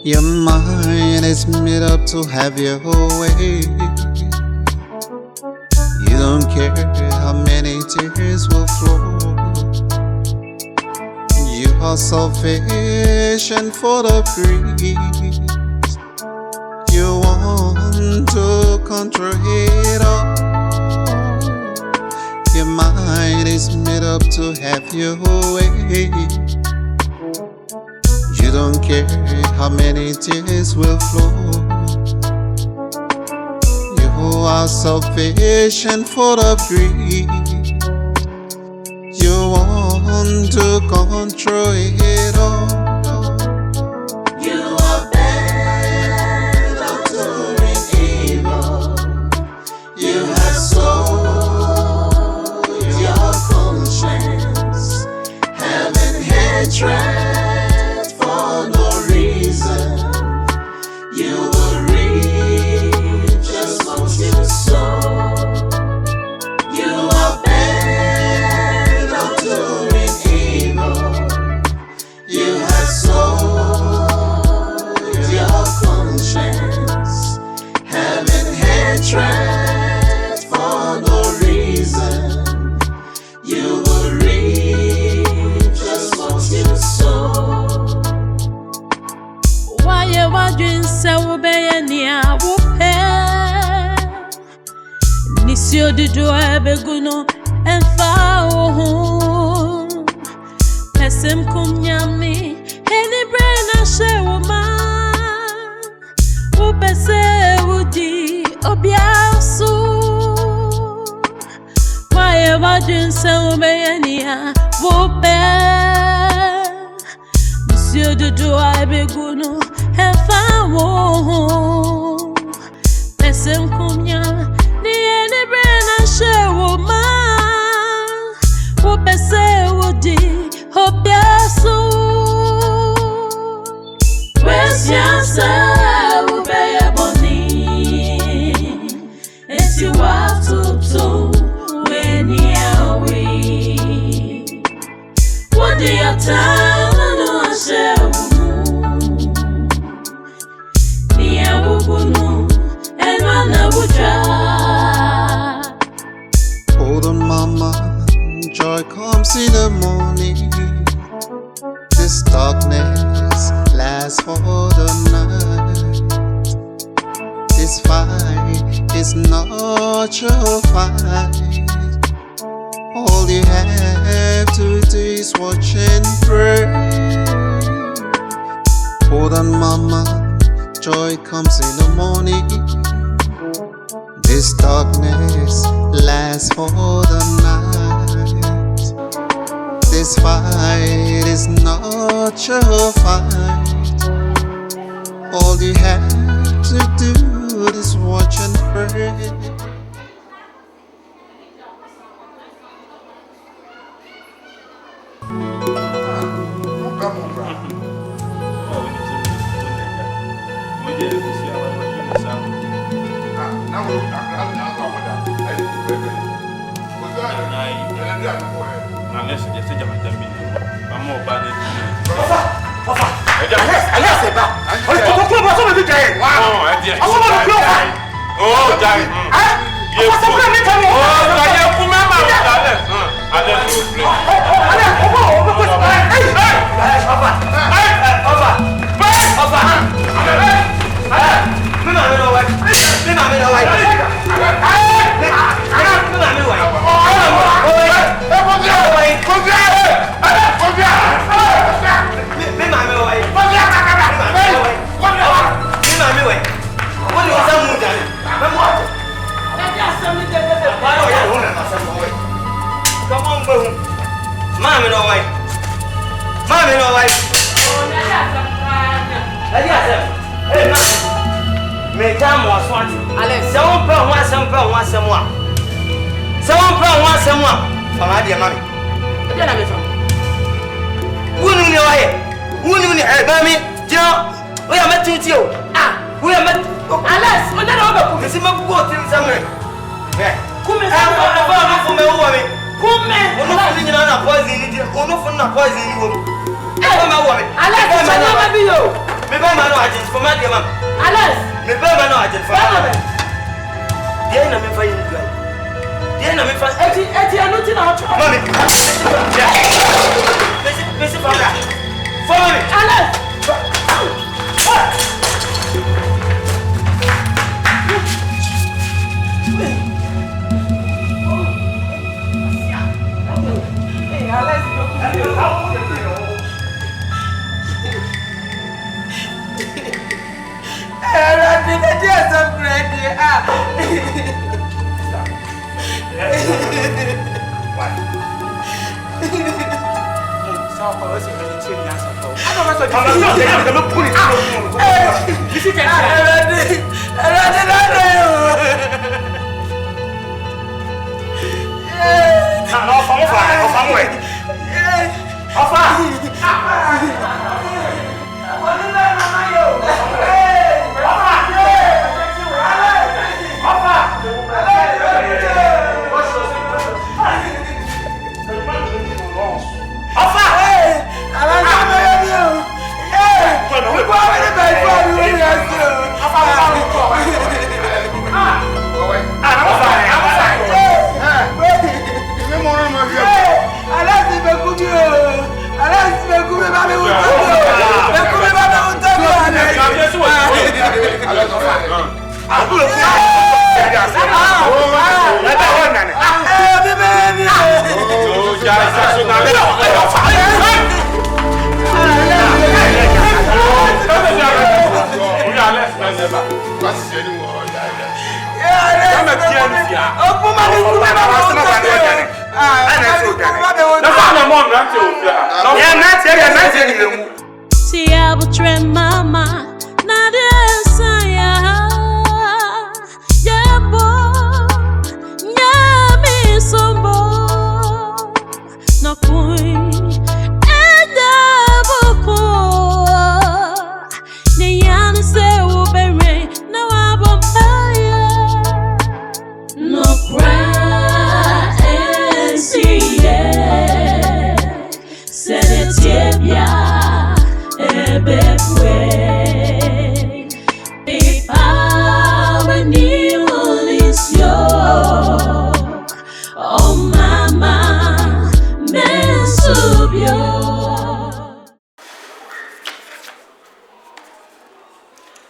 Your mind is made up to have your way. You don't care how many tears will flow. You are selfish and full of greed. You want to control it all. Your mind is made up to have your way. You don't care how many tears will flow. You are selfish and full of greed. You want to control it all. You are bent on doing evil. You have sold your conscience, having hatred for no reason. You will reap just what you sow. You are bent on doing evil. You have sold your conscience, having hatred for no reason. You will reap just what you sow. Why you wondering so obey nia wupe? Nisio di joa beguno enfa ohu. Pesem kumnyami heni brena she woma. Upese udi obiasu. Why you wondering so obey nia wupe? Monsieur de joie beguno hefa wo pesem kumnya ni ene brena she wo ma wo pese wo di obiaso wes yansa wo be boni esi wa tutu when yawe what do you tell Hold on, mama, joy comes in the morning. This darkness lasts for the night. This fight is not your fight. All you have to do is watch and pray. Hold on, mama, joy comes in the morning. This darkness lasts for the night. This fight is not your fight. All you have to do is watch and pray. Alex, Me buy man no agent for my dear mama. Alice! Me buy man no agent for my mama. Dear na me find you. Dear na me find. Eti anuti na ocho. Mommy. Missy Fabra. Follow me. Alice!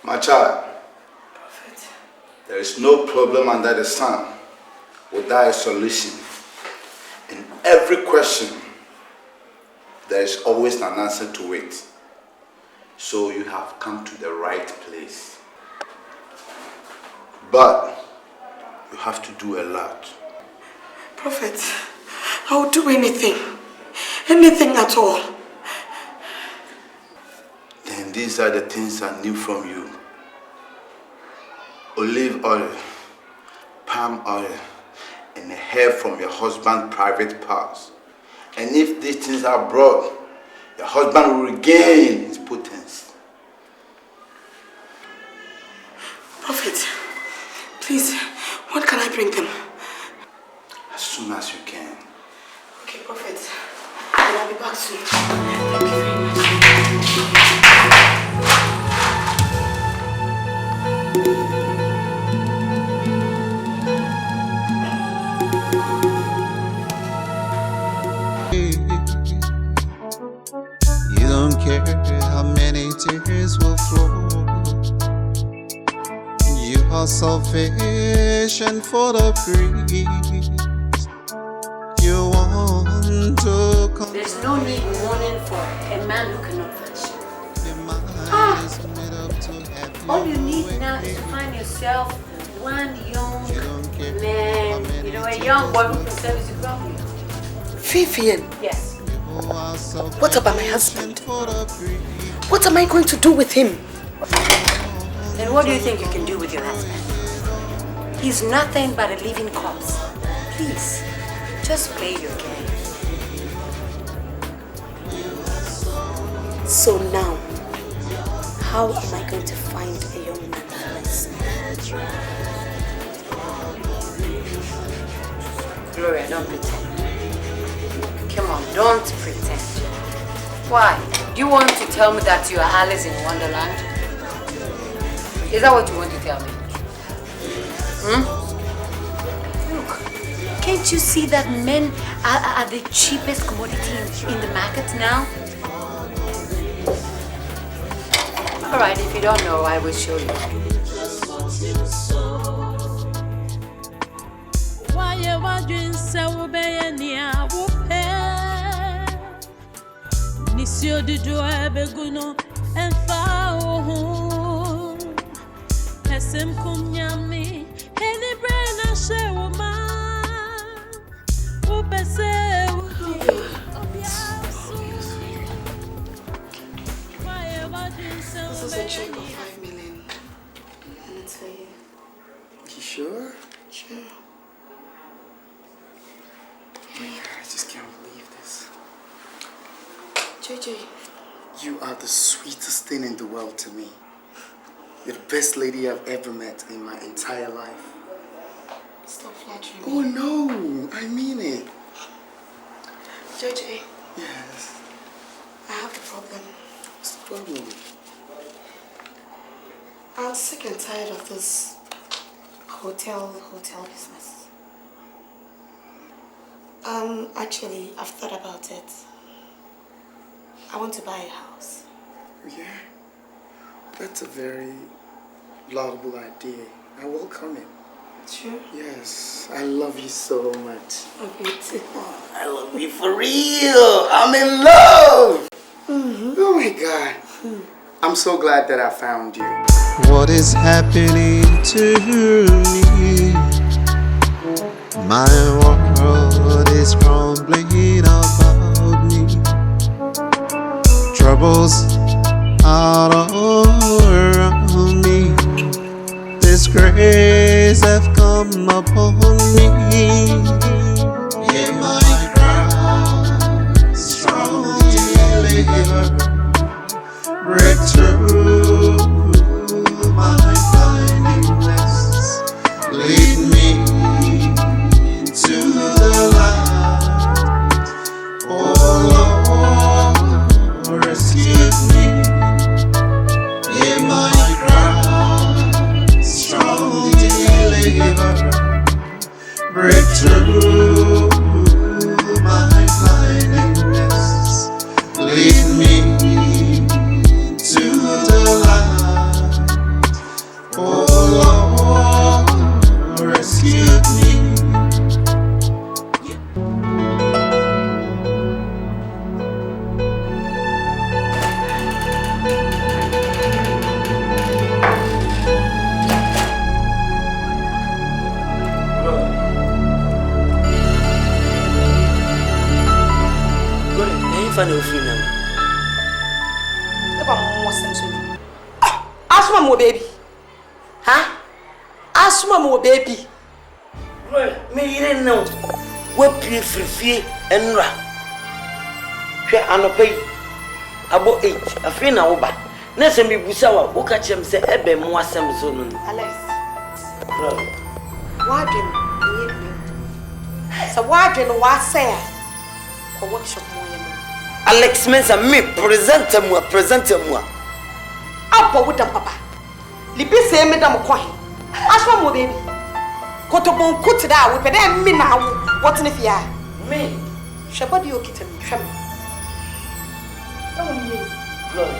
My child, there is no problem under the sun without a solution. In every question, there is always an answer to it. So you have come to the right place. But you have to do a lot. Prophet, I will do anything. Anything at all. Then these are the things I need from you. Olive oil, palm oil, and hair from your husband's private parts. And if these things are brought, your husband will regain his potency. Prophet, please, when can I bring them? As soon as you can. Okay, Prophet. And I'll be back soon. Thank you very much. You don't care how many tears will flow. You are sufficient for the breeze. You want to come. There's no need mourning for a man who cannot function. All you need now is to find yourself one young man, a young boy who can service you properly. Vivian. Yes. What about my husband? What am I going to do with him? Then what do you think you can do with your husband? He's nothing but a living corpse. Please, just play your game. So now, how am I going to find a young man for myself? Gloria, don't pretend. Come on, don't pretend. Why? Do you want to tell me that you are Alice in Wonderland? Is that what you want to tell me? Look, can't you see that men are the cheapest commodity in the market now? All right, if you don't know, I will show you. Why you wondering so bad? Nisio de joie beguno and fao. Esem kunyami, any brain a share woman. Upese. This is a check of 5 million. And it's for you. You sure? Sure. Oh my God, I just can't believe this. JJ. You are the sweetest thing in the world to me. You're the best lady I've ever met in my entire life. Stop flattering me. Oh no, I mean it. JJ, Yes. I have a problem. What's the problem? I'm sick and tired of this hotel business. Actually, I've thought about it. I want to buy a house. Yeah. That's a very laudable idea. I welcome it. Sure. Yes. I love you so much. Love you too. I love you for real. I'm in love. Oh my God. I'm so glad that I found you. What is happening to me? My world is crumbling about me. Troubles all around me. Disgrace have come upon me. Hear my cry, strong deliver, breakthrough my blindness. Lead me to the light. Oh Lord, rescue me. Hear my cry, strong deliver, breakthrough my blindness. Lead me to the light. Oh Lord, rescue me. Asuma mo baby. Huh? Asuma mo baby. Me yire no. Wa pie frifie enra. Hwe anopai. Abo 8. Afi na wo ba. Na se me busa wa wo ka chem se ebe mo asem so no. Alex. Wadwen ye me. So wadwen wa say ko workshop mo ye me. Alex Mensa me present moi. Apa wo dam papa. Libi say me dam ko he. Asuma mo baby. Kotobon kutida we pede me na wo. What ne fia? Me. Shebodi okita me hwam. Glory.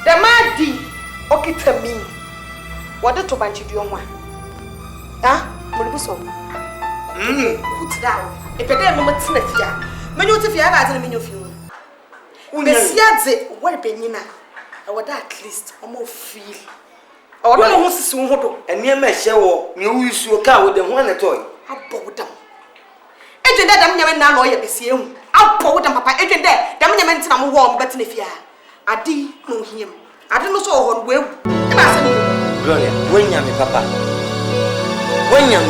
The madi okita me. Wode to banchi duo ho a. Ha? Mo libi so. Kutida wo. E pede me matina fia. Menyo ti fia ba ate menyo fia. Besiadze wo benyina. I would at least almost feel. I don't know who's soon. And near my show, you use your car with the one at all. I'll bow down. Agent that I'm never now lawyer this year. I'll bow down, Papa. Agent there, damn your mention I'm warm, but in a fear. I did know him. I don't know so on well. Gloria, when you Papa. When you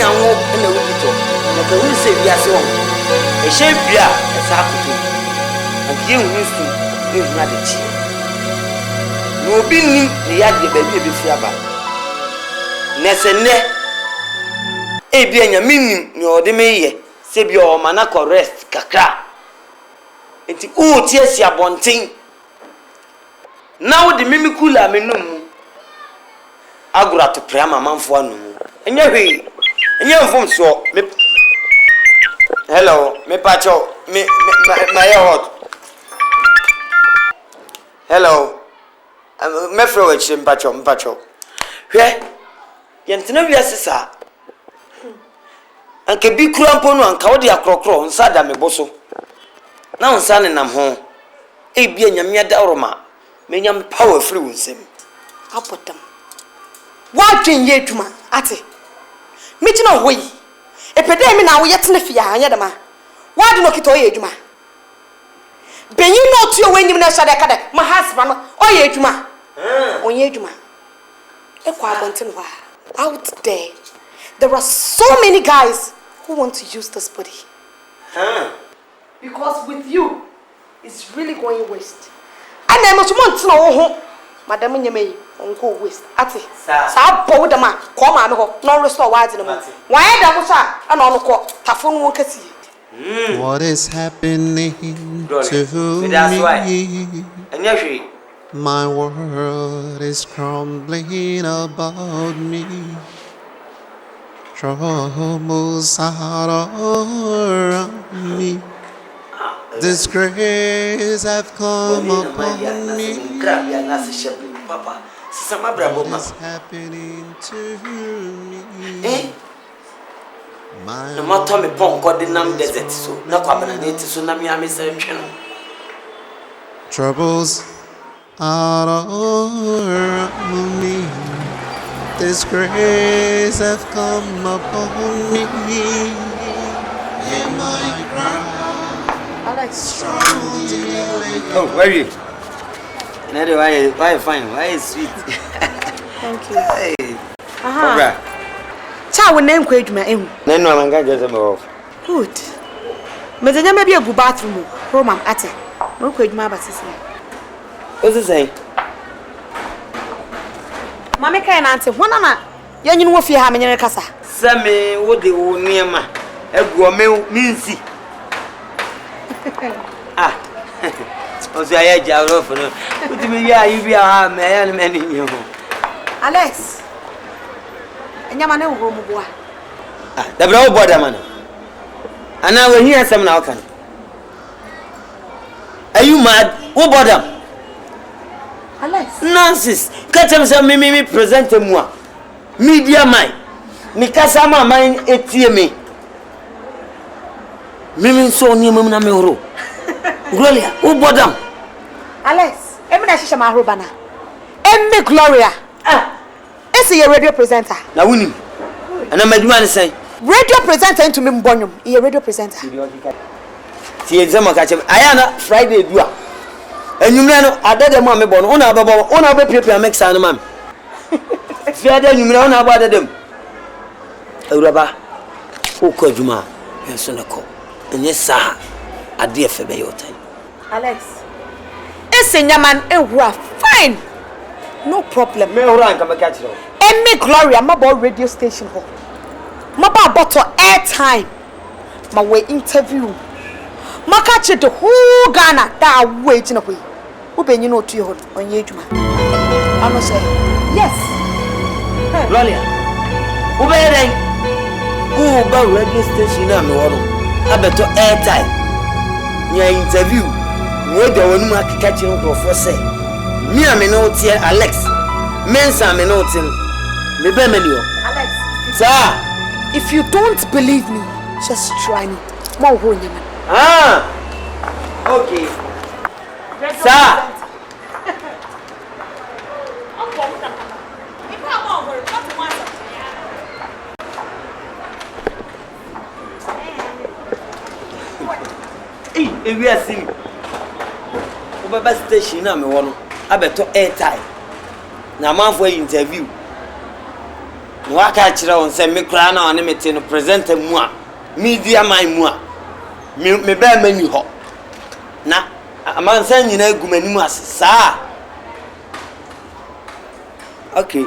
walk in the window, like a will say, yes, a shape, yeah, a sack. And you used to live not a cheer. No being the yard, the baby, be fiaba. Nessene a be a meaning, no, the may, say your manako rest, kakra. enti o tie si abonten na wo de mimikula menum agura to prama manfo anum enye hwe enye mfom so me hello me pacho me my hot hello me fro we chim pacho hwe yentena wiase sa anke bi kura mpo no anka wo de akrokro nsa da me boso na nsa ne nam ho e bia nyame da oroma menyam power free wonsem apotam wadwen ye adwuma ate megyina ho yi epede mi na wo yetene fia anya dama wadu no kito ye adwuma benyi no tuo wenyim na shade kada ma hasba no oye adwuma onye adwuma ekwa abonten wa out there are so many guys who want to use this body because with you it's really going waste and I must want to know madam nyeme on go waste ati sa bo dama ko ma me ho no restore wise no why da mo sa and on ko tafo no kasi What is happening to me? My world is crumbling about me. Troubles are around me. Disgrace have come upon me. What is happening to me? No matter me pon ko de nam desert so na kwa bana ne ti so na me amese tweno Troubles are around me. Disgrace have come upon me. In my cry, Alex. Oh, where are you? Nade, why fine? Why is sweet? Thank you. Hey. Aha. Cha wo nan kwa adwuma ehu. Na no amanga just me off. Good. Mezanya me bi agu bathroom. Romam ate. Mo kwa adwuma abasisi. What's it say? Mama kai na ante hona na yanyinu wo fie ha menyere kasa. Same wo de wo niema egu o me minsi. Ah. Ozo ya jawo fo no. Utimi ya yi bia ha me ya me ni nyo. Alex. Enyama na wo mu boa. Ah, da bra wo boda man. Ana wo hia sam na wo kan. Are you mad? Wo boda? Alex. Nonsense. Katem say me present moi. Media man. Me kasa ma man etie me. Mimi so ni mum na me horo. Gloria, wo bodam. Alex, emi na shisha ma horo bana. Emi Gloria. Ese ye radio presenter. Na wunim. Ana maduma ne say. Radio presenter into me mbonyum. Ye radio presenter. Ti exam ka chem. Aya na Friday dua. Enyumre no adede mo amebo no una bebo una be prepare mix an mam. Fiade enyumre una abo adedem. Awuraba. Wo ko adwuma. Enso ne ko. Enye sa ade efe be yotan. Alex. Ese nyaman ehura fine. No problem. Me hura nka meka kire. Emi Gloria mabo radio station ho. Maba bottle airtime. Ma we interview. Maka che the whole Ghana da wait na koi. Wo benyi no tuye ho onye adwuma. Ano say yes. Gloria. Wo be den. Wo ba radio station na me wo no. Abeto airtime. Nya interview. Wo de wonu akeka kire no for say. Me am no tie Alex. Mensa me no tie. Me be mani o. Alex. Sir. If you don't believe me, just try me. Mo ho nyama. Ah. Okay. Sir. We are seeing. Over station na me wono abeto airtime. Na man for interview. No aka kire won say me kra na one mete no presenter mu a media man mu a me ba mani ho. Na amansa nyina agumani mu ase saa. Okay.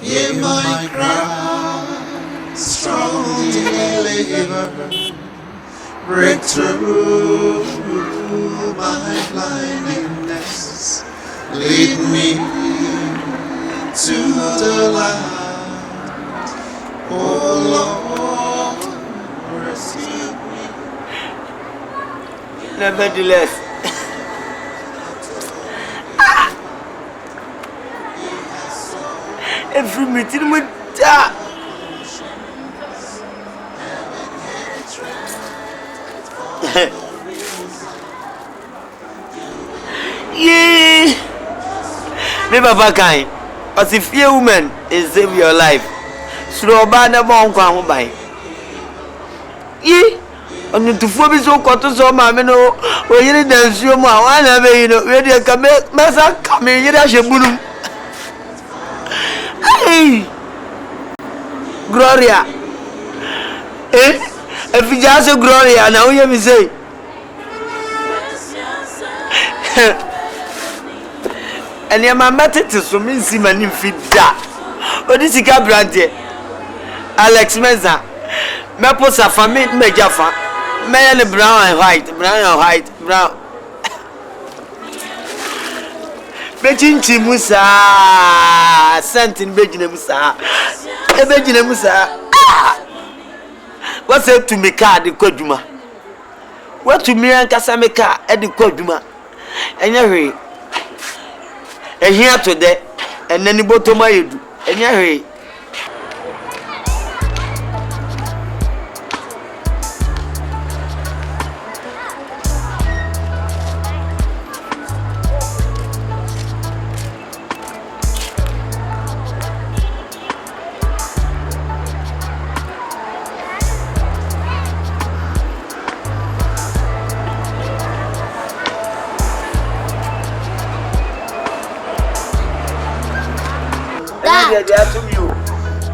Hear my cry, strong deliverer, break through my blindness, lead me to the light. Oh Lord, rescue me. Nevertheless, every meeting with that. Yeah, me papa kind. As if a woman is save your life. Slow bana bon kwa by. Yeah, on the two phobies so cut so mamma no, or you dance your ma, one of you know, where you come, Massa come in, you dash a boom. Hey, Gloria. Eh? If you just a Gloria, now you me say. And your mamma to so mean see my name fit that. What is it, Gabriel? Alex Meza. Maples are for me, Major Fan. Man, brown and white, brown. Bejinchi Musa, Santin Bejina Musa, Bejina Musa. What's up to me car the Koduma? What to me and Casameka at the Koduma? And you're here today, and then the bottom of you, and you're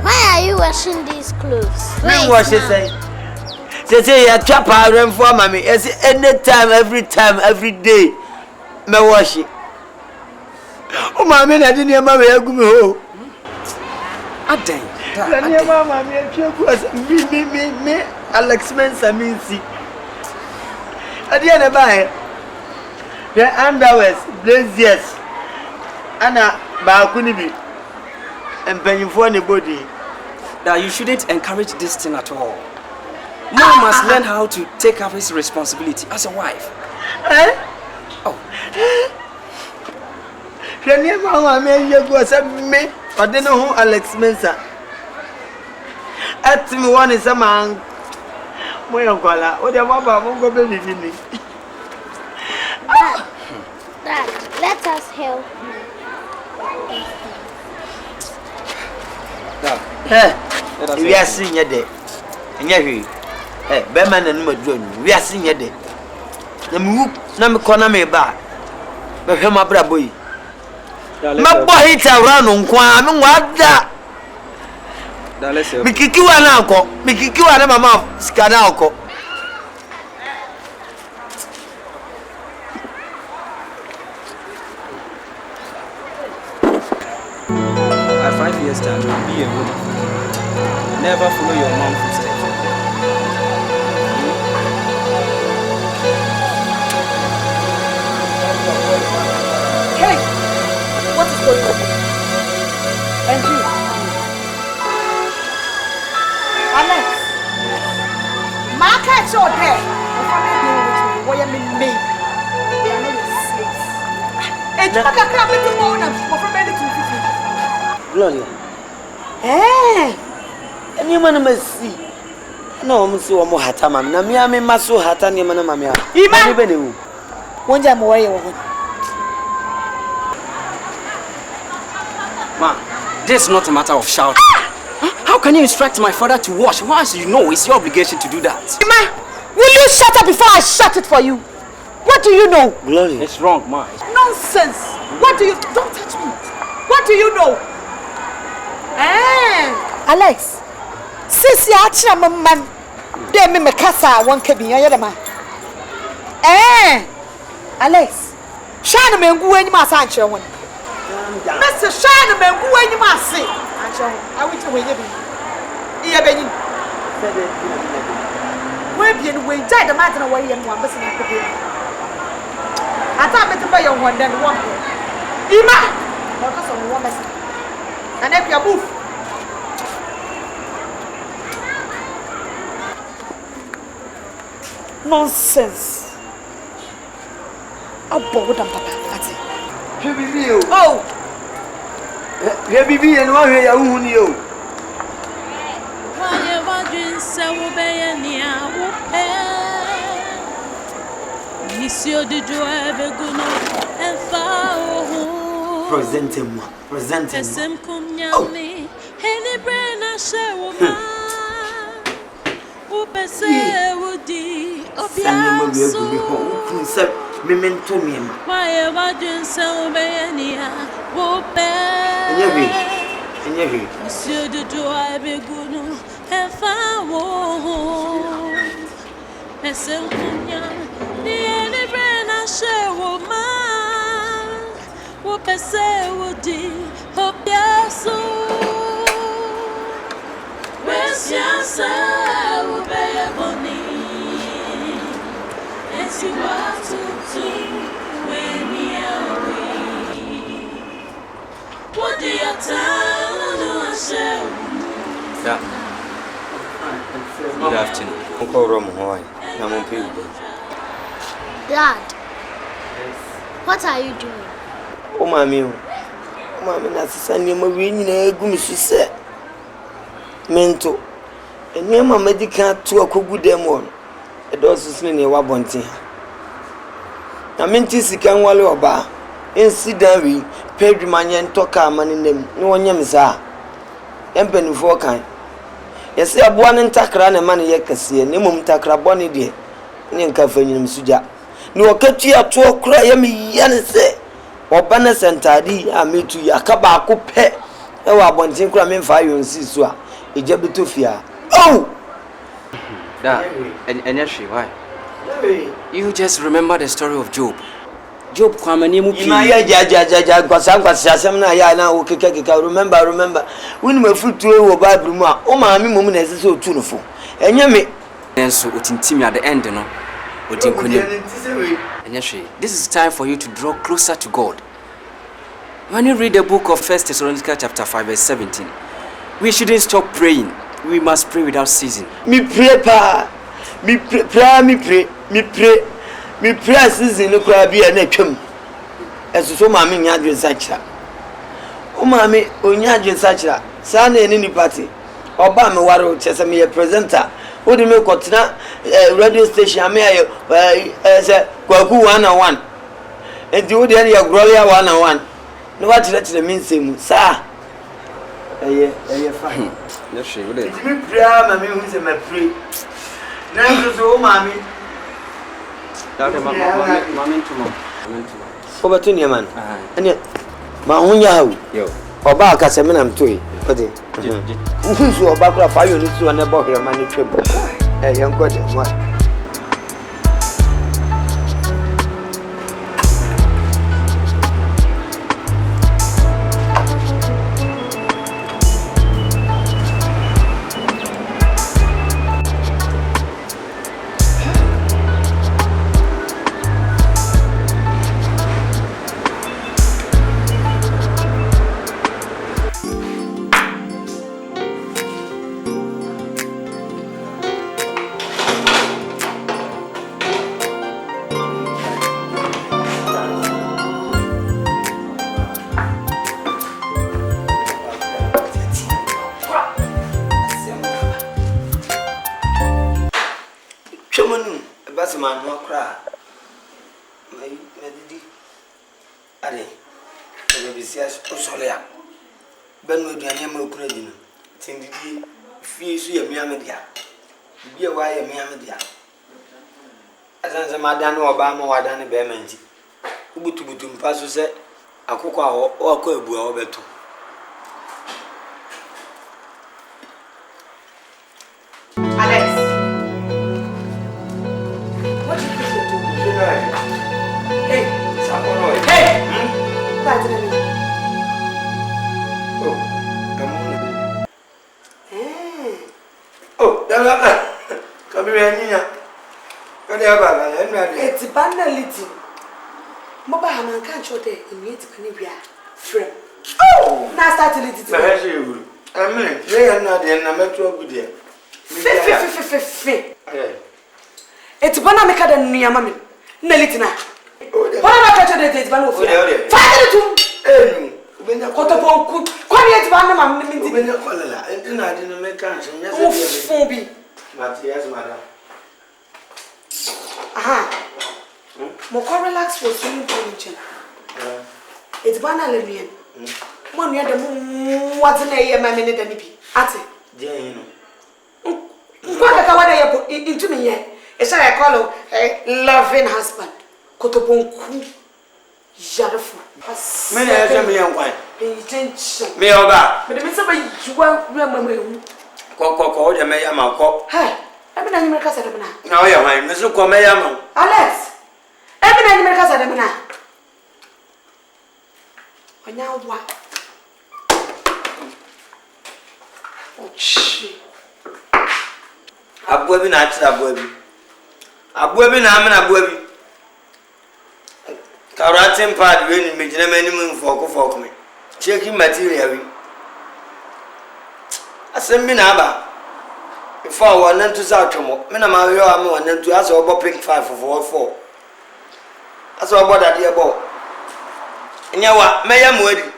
Why are you washing these clothes? Me wash it say. Say you trap her for mommy. Anytime, every time, every day. Me wash it. Oh mommy, I didn't hear my way go me home. Aden. I didn't hear mommy. Me Alex Mensa Mincy. I didn't buy the underwears, braziers. Anna Bakunibi. And paying for anybody. That you shouldn't encourage this thing at all. Man must learn how to take up his responsibility as a wife. Eh? Oh. Can you go me? I don't know who Alex Mensa. At me one is a man. My uncle, what the Baba won't go baby. Dad, let us help. We are seeing your day. And yet, Beman and Madron, we are seeing your day. The move, Nam corner me bar. But him, my brother boy. My boy hits around on Quam, what that? Mikiku and uncle, Mikiku and my mouth, Scanalco. 5 years time, you'll be a woman. Never follow your mom's footsteps. Hey, what is going on? And you, Alex, my cat's your head. What you mean, me? They are not your slaves. And you can't come into the morning for many to Gloria. Eh? And you man must see. No, I'm so more hatama. Namia me maso hatani mana mamia. Ima. Wonja mo waye wo. Ma, this is not a matter of shouting. How can you instruct my father to wash once you know it's your obligation to do that? Ima, will you shut up before I shut it for you? What do you know? Gloria. It's wrong, Ma. Nonsense. What do you... Don't touch me. What do you know? Alex, since you are a man, they me casa one can be a man. Alex, Shana men go any mass answer one. Mr. Shana men go any mass. I wish you Iya benyin. We be in we die the matter away and one person to be. I thought me to buy your one then one. Ima! What was on one person? And if you move. Nonsense. I'm bored and papa. That's it. Oh! Baby, and one way I won't you. Monsieur de joie beguno and fao. Present him. Sem kunyami, any brain a share Upese woody, Obiaso. Memento me. Why imagine so many? Wope. Monsieur de joie beguno and fao. Sem kunyami, any brain a share woman. Upese woody, Obiaso. Where's your soul, baby? And you are to when you're what do you tell? Good afternoon. Uncle Rom, Hawaii. I'm on people. Dad, what are you doing? Oh, Mammy, that's Sunday. My ring in a gum, she said. Mento. And near my medical to a good demon. A dozen in a wabonti. I meant to see can wall or bar. Incidentally, paid money and talk our money in them. No one yams are. Empen for kind. Yes, I have one and takran and money yakasi, and Nimum takra bonny dear. Ninka for him, Suja. No, catch you up to a cry, me yanse. Or banners and tidy, I meet to Yakaba coupe. I want to cram in fire and siswa. Ijabutufia. Oh! Dad, and actually, why? You just remember the story of Job. Job kwamanimu pi. Imaya kwasam ya na okekeka remember when we fruit to wo Bible mu a o ma mi mum na sese otunufo. Enye me. Enso otintimi at the end no. Otinkonim. Enye this is time for you to draw closer to God. When you read the book of 1 Thessalonians chapter 5 verse 17, we shouldn't stop praying. We must pray without ceasing. Me pray pa. Me pray. Me pray season no kwa bia na twam. Esoso ma me nya adwen sakira. O ma me onya adwen sakira. Sa na eni ni party. Oba me waro chese me presenter. O de me kotena radio station me ayo say kwaku 101. Enti o de ya gloria 101. No what let me say mu sa. Eye fine. Yes, she would. Me pray ma me hu say me pray. Na so o ma me Mama. Obeto ni man. Ene ma hunya hawo. Yo. Oba aka se me nam toyi. Ode. Uhusu oba kura fa yo ni tu na bo hre ma ni twem. Yenko de mo. Man no cry. My didi. Ade. The business osolia. Ben we duane ma okura di no. Tindidi fie su ya miame dia. Bia wa ya miame dia. Azanza madan oba ma wadan be ma nti. Ubutubutu mpa so se akokọ a o akọ ebu a obeto. Alex. Hey, Samuel. Hey! What's it? Oh, Come here, It's banality. Mobile man can't show the immediate penibia. Frame. Oh! Now start to little. I mean, they are not in a metro good year. It's Banamica than Niamami. Nelitina. What am I catching it? It's Banofia. Father, when you got upon cook, quiet Banam, when you call it, and then I didn't make a phobia. But yes, madam. Aha. Moko relax for swimming pool. It's banal. One year the what's in a year, my minute and nippy. At it. Jane. What I put into me yet? It's I call a loving husband. Kotobonku. Jadafu. Many as a young wife. Intention. Me or that. But the miss you won't remember. Coco, the mayor, my cock. Hey, I've been an American. Now, yeah, my Mr. Comeyam. Alex, I've been an American. Now what? Oh, shit. A boy, not a boy. A boy, I'm a boy. Karatin part winning me, minimum for me. Checking material. I send me now. If I want to Southmo, Minamario, I'm one to ask about pink 5 for 4. I saw about that dear boy. And you what, may I ready?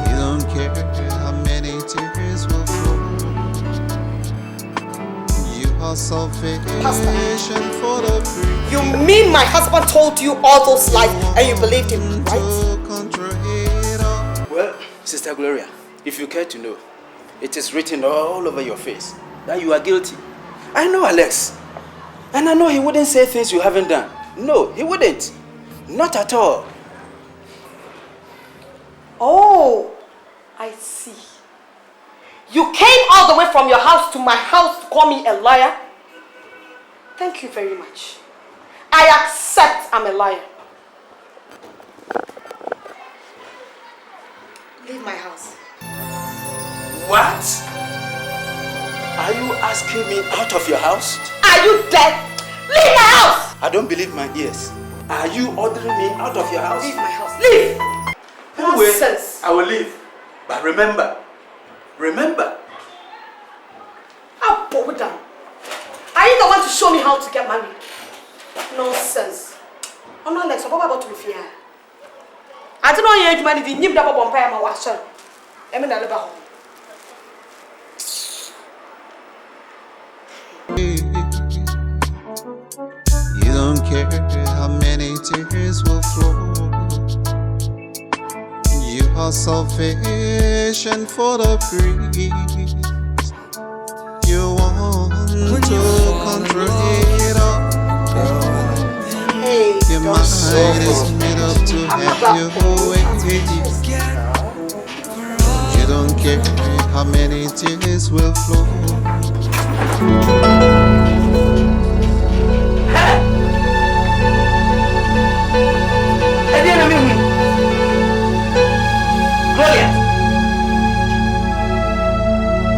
You don't care how many tears will flow. You are sufficient for the free. You mean my husband told you all those lies and you believed him, right? Well, Sister Gloria, if you care to know, it is written all over your face that you are guilty. I know Alex. And I know he wouldn't say things you haven't done. No, he wouldn't. Not at all. Oh, I see. You came all the way from your house to my house to call me a liar? Thank you very much. I accept I'm a liar. Leave my house. What? Are you asking me out of your house? Are you dead? Leave my house! I don't believe my ears. Are you ordering me out of your house? Leave my house. Leave! Anyway, Nonsense. I will leave. But remember. I'll pull it down. Are you the one to show me how to get married? Nonsense. I'm not like, so what about to be fair? I don't know your age, man. If you knew that about Vampire, my washer. I mean, I live at home. You don't care how many tears will flow. You are sufficient for the breeze. You want to control it all. Hey, your mind is made up to have your way. You don't care how many tears will flow.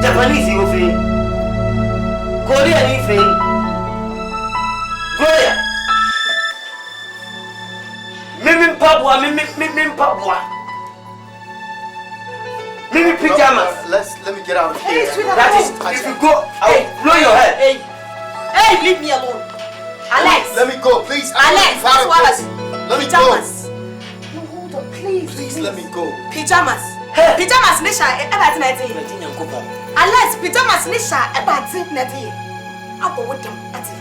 Japanese you feel. Korean you feel. Korea. Mimi Papua. Mimi pajamas. Let me get out of here. Hey, sweetheart. That is, if you go, I'll blow your head. Hey, leave me alone. Alex. Let me go, please. Alex, Let me pajamas. No, hold on, please. Please let me go. Pajamas. Hey. Pajamas, Nisha, about tonight. Alex, pajamas, Nisha, about tonight. I'll go with them.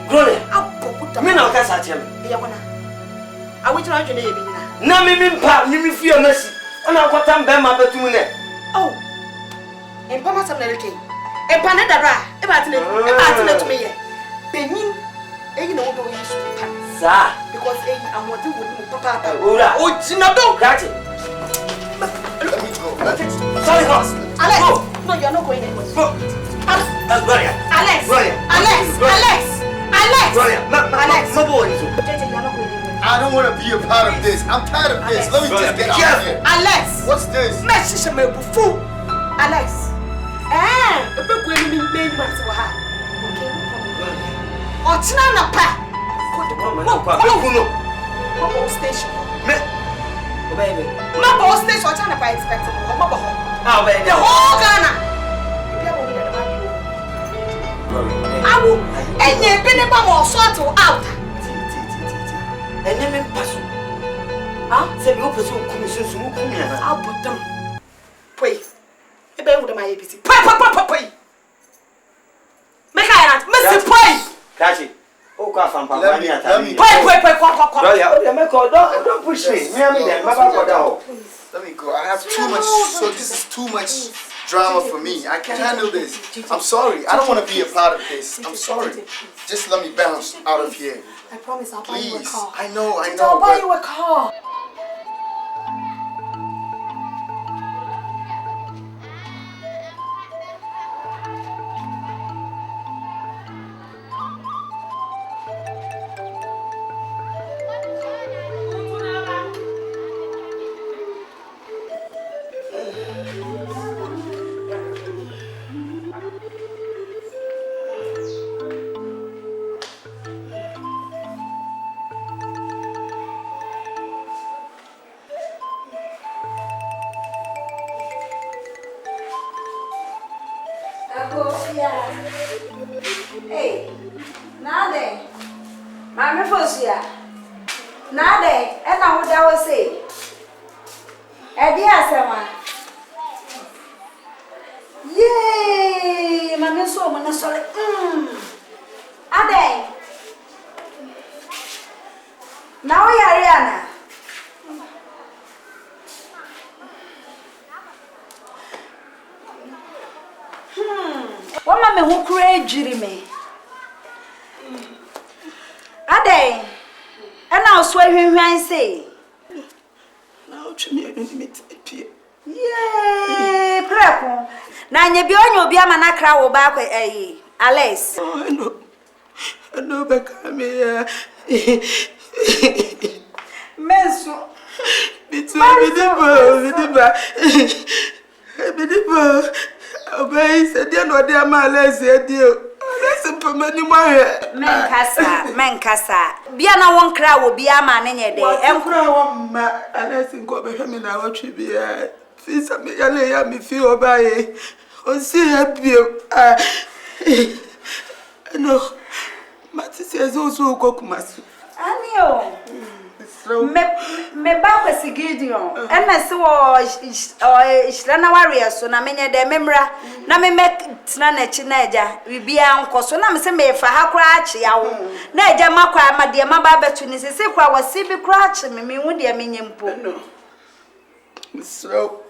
Gloria. I'll go with them. Me now can't catch him. I want to know your name. Na Mimi fear mercy. And I'll got them Bema Betumine. Oh, and Pama Samaritan. And Panadara, about tonight to me. Benin, you know what you should Sir. because I'm what you would papa. Oh, Sinado, catch it. Let me go. Sorry, boss. Alex, no, you're not going anywhere. Go. Gloria. Alex, Gloria. Alex, Gloria. Alex, Alex, Gloria. Alex, No boy. You're not going anywhere. I don't want to be a part of this. I'm tired of this. Let me just get out of here. Alex! What's this? Alex! Ebe go eni mi main man to ha. Okay, no problem. Ochina na pa. Go station. Baby. Mabo station ochina na pa expect mo. Mabo ho. Ah, baby. The whole Ghana. Awu, enye bene ba mo sort out. Enye me paso. Ah, se bi o peso komisyon mu kumia na. Abodam. Poi. Ebe wo de my APC. Poi. Make I not. Mr. Poi. Kachi. O kwa fam papa ni atami. Poi. Bro, yeah, o de me ko don't push me. Me am dem baba ko da ho. Let me go. I have too much. So this is too much drama for me. I can't handle this. I'm sorry. I don't want to be a part of this. I'm sorry. Just let me bounce out of here. I promise I'll buy you a car. I know. I'll buy you a car. Hey, nade. Mami fosia. Nade, ena wo da wo say. E di asema. Yay, mami so mo na sole. Ade. Na wo yare ana. Wama me hu kura ejiri me. Ade. Ena oso ahwehwan sei. Na o twemi anonimity pie. Yee, preko. Na nye bi onye obi ama na kra wo ba kwa Alex. Oh, no be come ya. Menso. Bitu bidiba. Obey said dia no dia ma Alex edio. Alex mpamani mo menkasa. Bia na won kra wo bia ma ne nye de. Enkra wo ma Alex nko be hwe me na watwe bia. Fisa me yale ya me fi obaye. O si abio. No. Matisi ezo kokumasu. Anio. Me ba kwesi Gideon. Ena se wo ishrana warrior so na menye de memra na me tina na chi na eja bibia nkoso na me se me fa ha kra achi yawo na eja makwa amade ma ba betu ni se kwa wasi bi kra achi me hu de menye mpo. So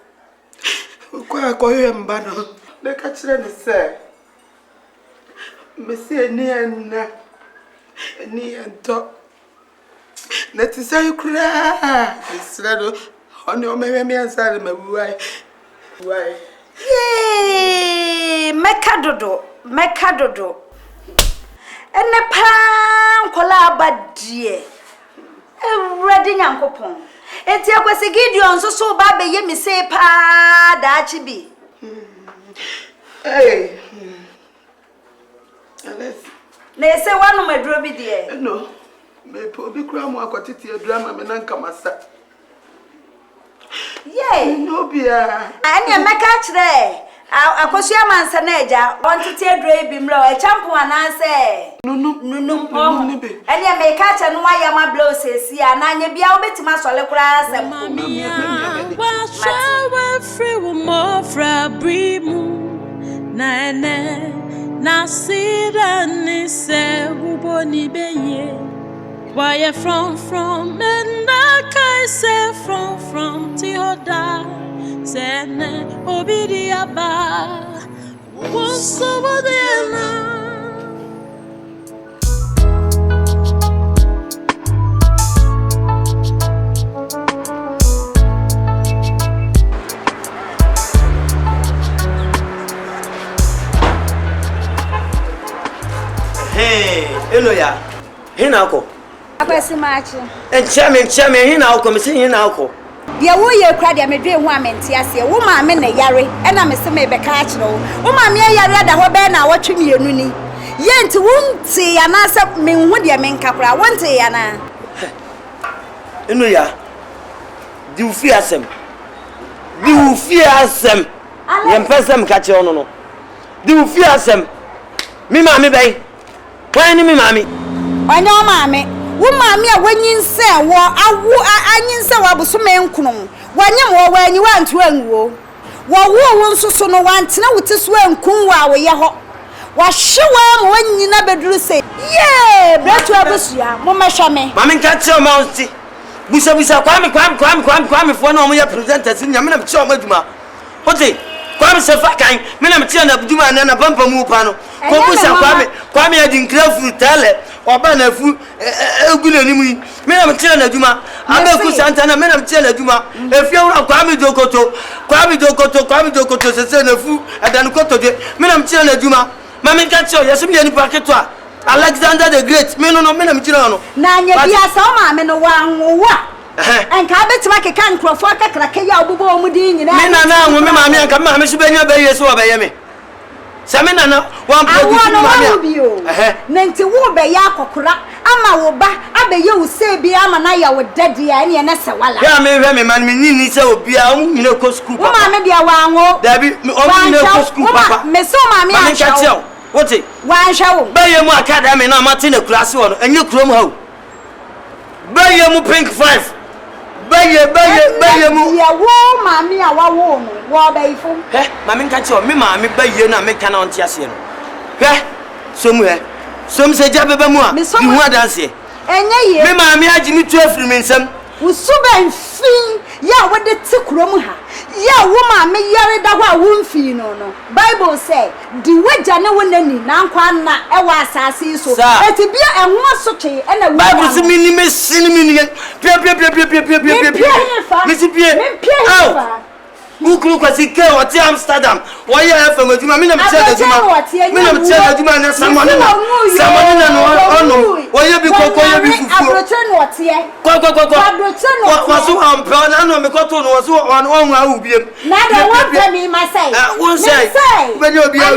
kwa koyo mba no de ka kire ni se me se ni ento na ti say kura isrado oni o me ansare mabuai why Yay, mekadodo ene pa nkola abadie ewredi nyankopon enti akwesi Gideon so ba be ye mi se pa daachi bi hey Alex na ese wanu maduro bi de no me po bi kura mu akotiti adura me na nkamasa Yay no bia anya meka kire akosu amansa na eja ontiti adura bi mra o champo ananse nunu anya meka kire no aya ma blosesi ananya bia obetima sole kura asem wa shawa free wo mo fra brimu na ene na sira ni se ubo ni beye why you from and I can say from Tioda sene obidia ba what's over there now. Hey, hello ya. Hinako. Akwesi machi. Enchame hin na akọ, me se hin na akọ. Dia wo ye kra dia me dwe hu amenti ase. Wo ma me na yare, e na me se me be ka akire wo. Wo ma me yare da ho be na wotwe mienu ni. Ye nti wonte ya na se me hu dia me nkakura, wonte ya na. Enu ya. Di ufi asem. Ye mpesem ka che ono no. Di ufi asem. Mi ma me bai. Wan ni mi ma mi. Onyo ma me. Wo ma me a wanyinse wo awu anyinse wo abuso me nkunu. Wanyem wo wanyi wantu anwo. Wo wo nsoso no wantena wotiso ankun wa wo ye ho. Wa hyewa mo wanyina beduru se. Ye, bretu abusia, mo mahwa me. Ma me nka che o ma onti. Busa kwame fo na o mo ye presenters nya me na che o ma djuma. Ote, kwame se fa kan, me na me che na djuma na pampa mu pa no. Ko busa kwame ya din krafu tale. Oba na fu egule ni mu me na mtire na djuma abe ku santa na me na mtire na djuma efie wura kwame dokoto se na fu adanu koto de me na mtire na djuma ma me ka tio yeso me ni paketo a Alexander the Great me no me na mtire no na nya bia sa o ma me no wanwowa enka betima ke kan krofo kakra ke ya obubo o mu din nyina me na na anwo me ma me anka ma me so benya be yeso oba ye me Samina na one produce mama. Nenti wo be ya kokora ama wo ba abeye wo se bi ama na ya wo dade ya ne na se wala. Ya me hwe me man me nyini se obi a wo nyina ko school papa. Wo ma me dia wanwo. Dabi o nyina ko school papa. Me so ma me a shawo. Wote? Wan shawo. Baye mu academy na mate na class wo no enye krom ha wo. Baye mu pink 5. Baye mu ya wo ma me a wa wo no wo ba ifo. Ma me nka che o me ma me baye na me kana on tiase no. Som se jabe ba mu a hu adanse enye ye me ma me agi mi tu afiri me nsam usuba mfin ya wode ti kurom ha ya wo ma me yare da ho a wo mfin no Bible say di waja ne wonani na nkwa na e wa asase so eti bia enwo asotwe e na wo Bible se mi ni me sin mi ni pia mi si pia Ukuru kwasi ke wati Amsterdam wa ye FM aduma mi na mche na aduma na samone na no ono wa ye bi kokko ye bi fufu abroche no otie ko wasu ampa na no me koto no wasu onu awu biem na da wa mi ma say won say be ni obi me we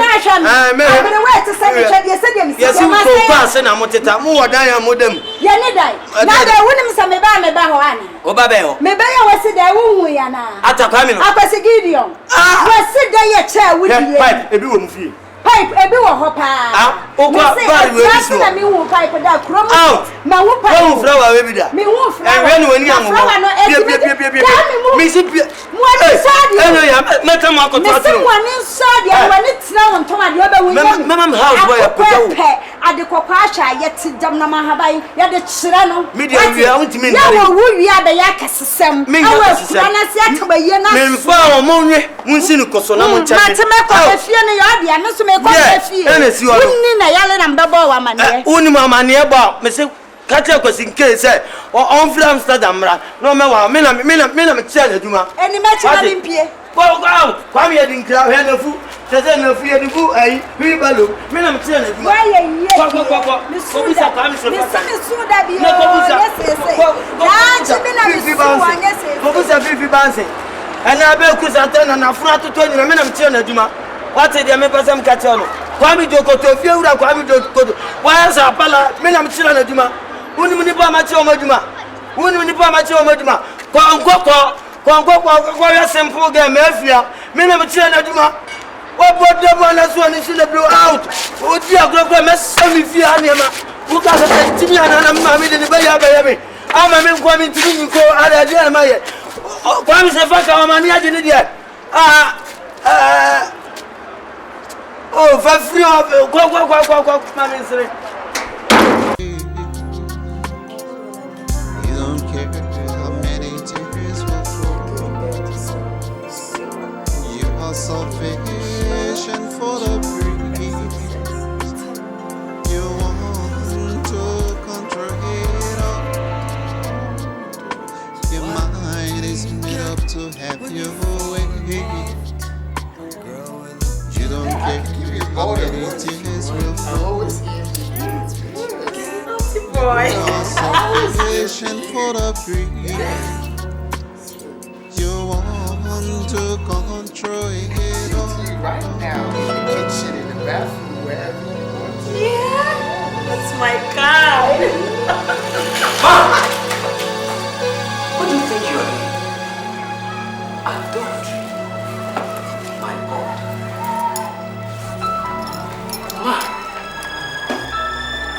to say me chede se dem si yes ma say ko ase na moteta mo wodan ya modam ye ne dai na da wonim se me ba ho ani o ba be ho me be ya wasi da wo hu ya na ataka mi no Gideon. Wasi da ye che wudi ye. Pipe ebi wo mfi. Pipe ebi wo ho pa. O kwa bari we bi so. Na mi hu pipe da krom. Ma hu pipe. Wo flower we bi da. Mi hu flower. E we ni wani anwo. Pie. Mi si pie. Mo ni sadi. Eno ya meta mo akoto atro. Mi si mo ni sadi a wani tina won toma de oba wuni. Mama house boy akoto. Ade kokwa ahwa ye ti dam na mahaban ye de kyere no. Media wi a untimi ndare. Ya wo wi a da ya kasesem. Awa na se atabaye na. Me mfa o mo nwe munsi ni koso na mo nchaje. Mateme ko afie ne ya de ame so me ko afie. Wonni na yale na mbebo wa mane. Wonni mama ne ba me se kati akwasi nke se on from Amsterdam ra no me wa me na me tell aduma. Eni me tena limpie. Kwa me yedi nkra he na fu. Tete na fu yedi fu ai wi balo me na tell aduma. Wa ye ye. Kwa. Misuda kwa mi so fa. Misuda bi o. Yes. Na chibi na misuda yes. Ko busa fifi banse. Ana be ku santana na fura toto nyina me na tell aduma. Wate dia me pasam kacha no. Kwa mi jokoto fie wura kwa mi jokoto. Wa sa pala me na tell aduma. Woni muni pa ma che o maduma. Kwa ya simple game afia. Me na tell aduma. Wa bodde mo na so ni sile blow out. O di agro me sami fie anema. Wo ka sa timi ana na ma me de be ya me. Ama me kwa mi timi ko ara dia ma ye. Kwa mi se fa ka ma ni aje ni dia. Oh, va free of go ma me sire. You don't care how many tears will flow. You are sufficient for the breeze. You want to control it all. Your mind is made up to have your way. You don't care how many tears will flow. Boy. You are patient, full of grief. You want to control it all. Right now, in the kitchen, in the bathroom, wherever you want to. Yeah, that's my kind. What do you think you are doing? Adultery. My God. Ma.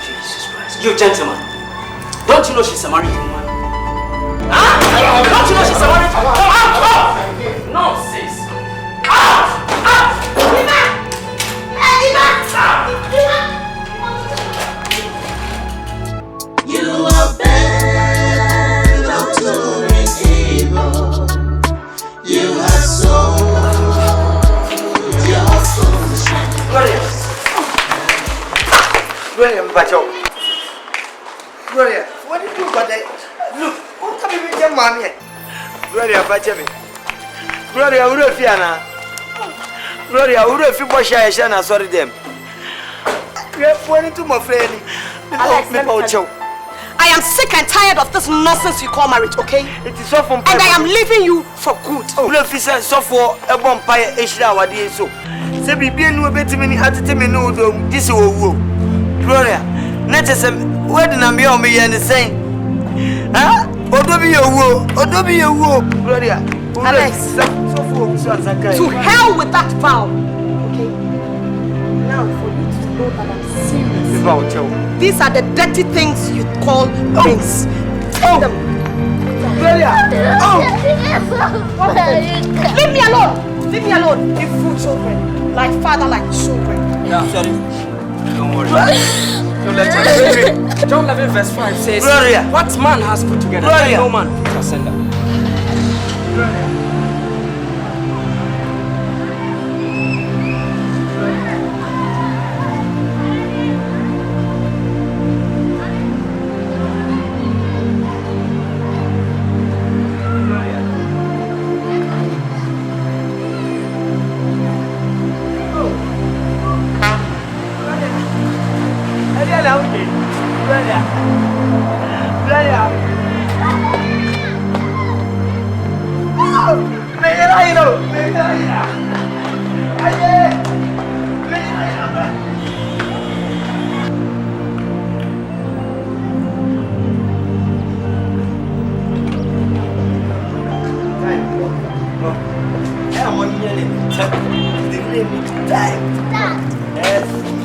Jesus Christ. You gentleman. Don't you know she's a married woman? Huh? Don't you know she's a married woman? No, sis. You are bent on doing evil. You have sold your conscience. Gloria, Gloria, what did you do about that? Look, what can you make your mommy? Gloria, Bajami. Gloria, who are you now? Gloria, who are you? Bosh, I shall sorry them. You have pointed to my friend. Alex, I am sick and tired of this nonsense you call marriage, okay? It is so from and I am leaving you for good. Oh, love is so for a vampire. Ishla, what do you so? Say, be no better many at the time. No, this is Gloria. Not as a wedding. I'm your me and the same. Huh? Odobi your woe, Odobi your woe, Gloria. Alex, to hell with that vow. Okay? Now, for you to know that I'm serious. These are the dirty things you call rings. Oh! Gloria! Oh! Leave me alone! Leave me alone! You fool children. Like father, like children. Yeah, sorry. Don't worry. John 11 verse 5 says, Gloria. What man has put together, Gloria. no man shall send them. Gloria.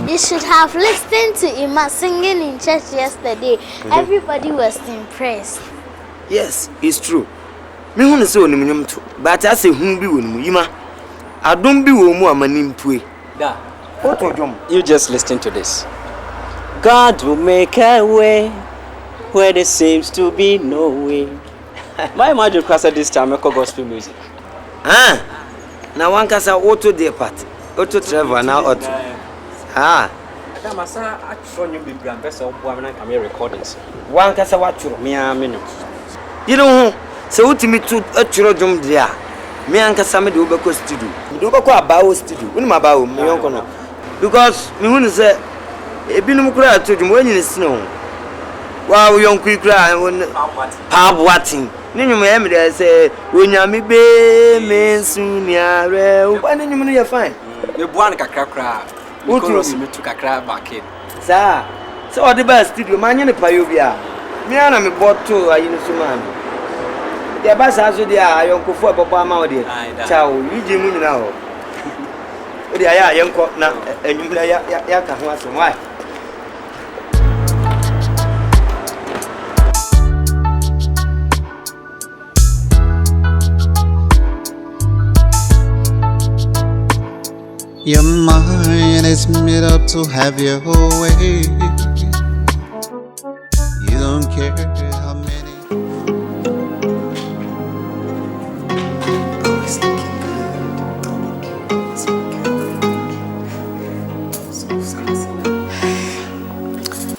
You should have listened to Ima singing in church yesterday. Everybody was impressed. Yes, it's true. Me who is so nimum too, but I say whom be when Ima. I don't be more manim pui. Da. What told you? You just listen to this. God will make a way where there seems to be no way. My imagine class at this time, I call gospel music. Ah, now one can say auto depart, auto travel now auto. Ah, I'm a son. I show you big grand best of women and camera recordings. one can say what you Me and me. You know, so to me to a children there. Me and Cassamy do go studio. Do go about studio. When my bow, me uncle. Because me wouldn't say a binum cry to you when you snow. Wow, young quick cry when pub watching. Name me there say, when you me be men soon, yeah, why didn't you fine? You want a crack. What you took a crab back in. Sir, so the best studio, man, in the Payubia. Me and I bought two, I used to man. The bus has with the young for Papa Maudi. Chow, you Jimmy now. The young cock now, and you can once and why. Your mind is made up to have your way. You don't care how many. Oh, it's looking good. It's looking so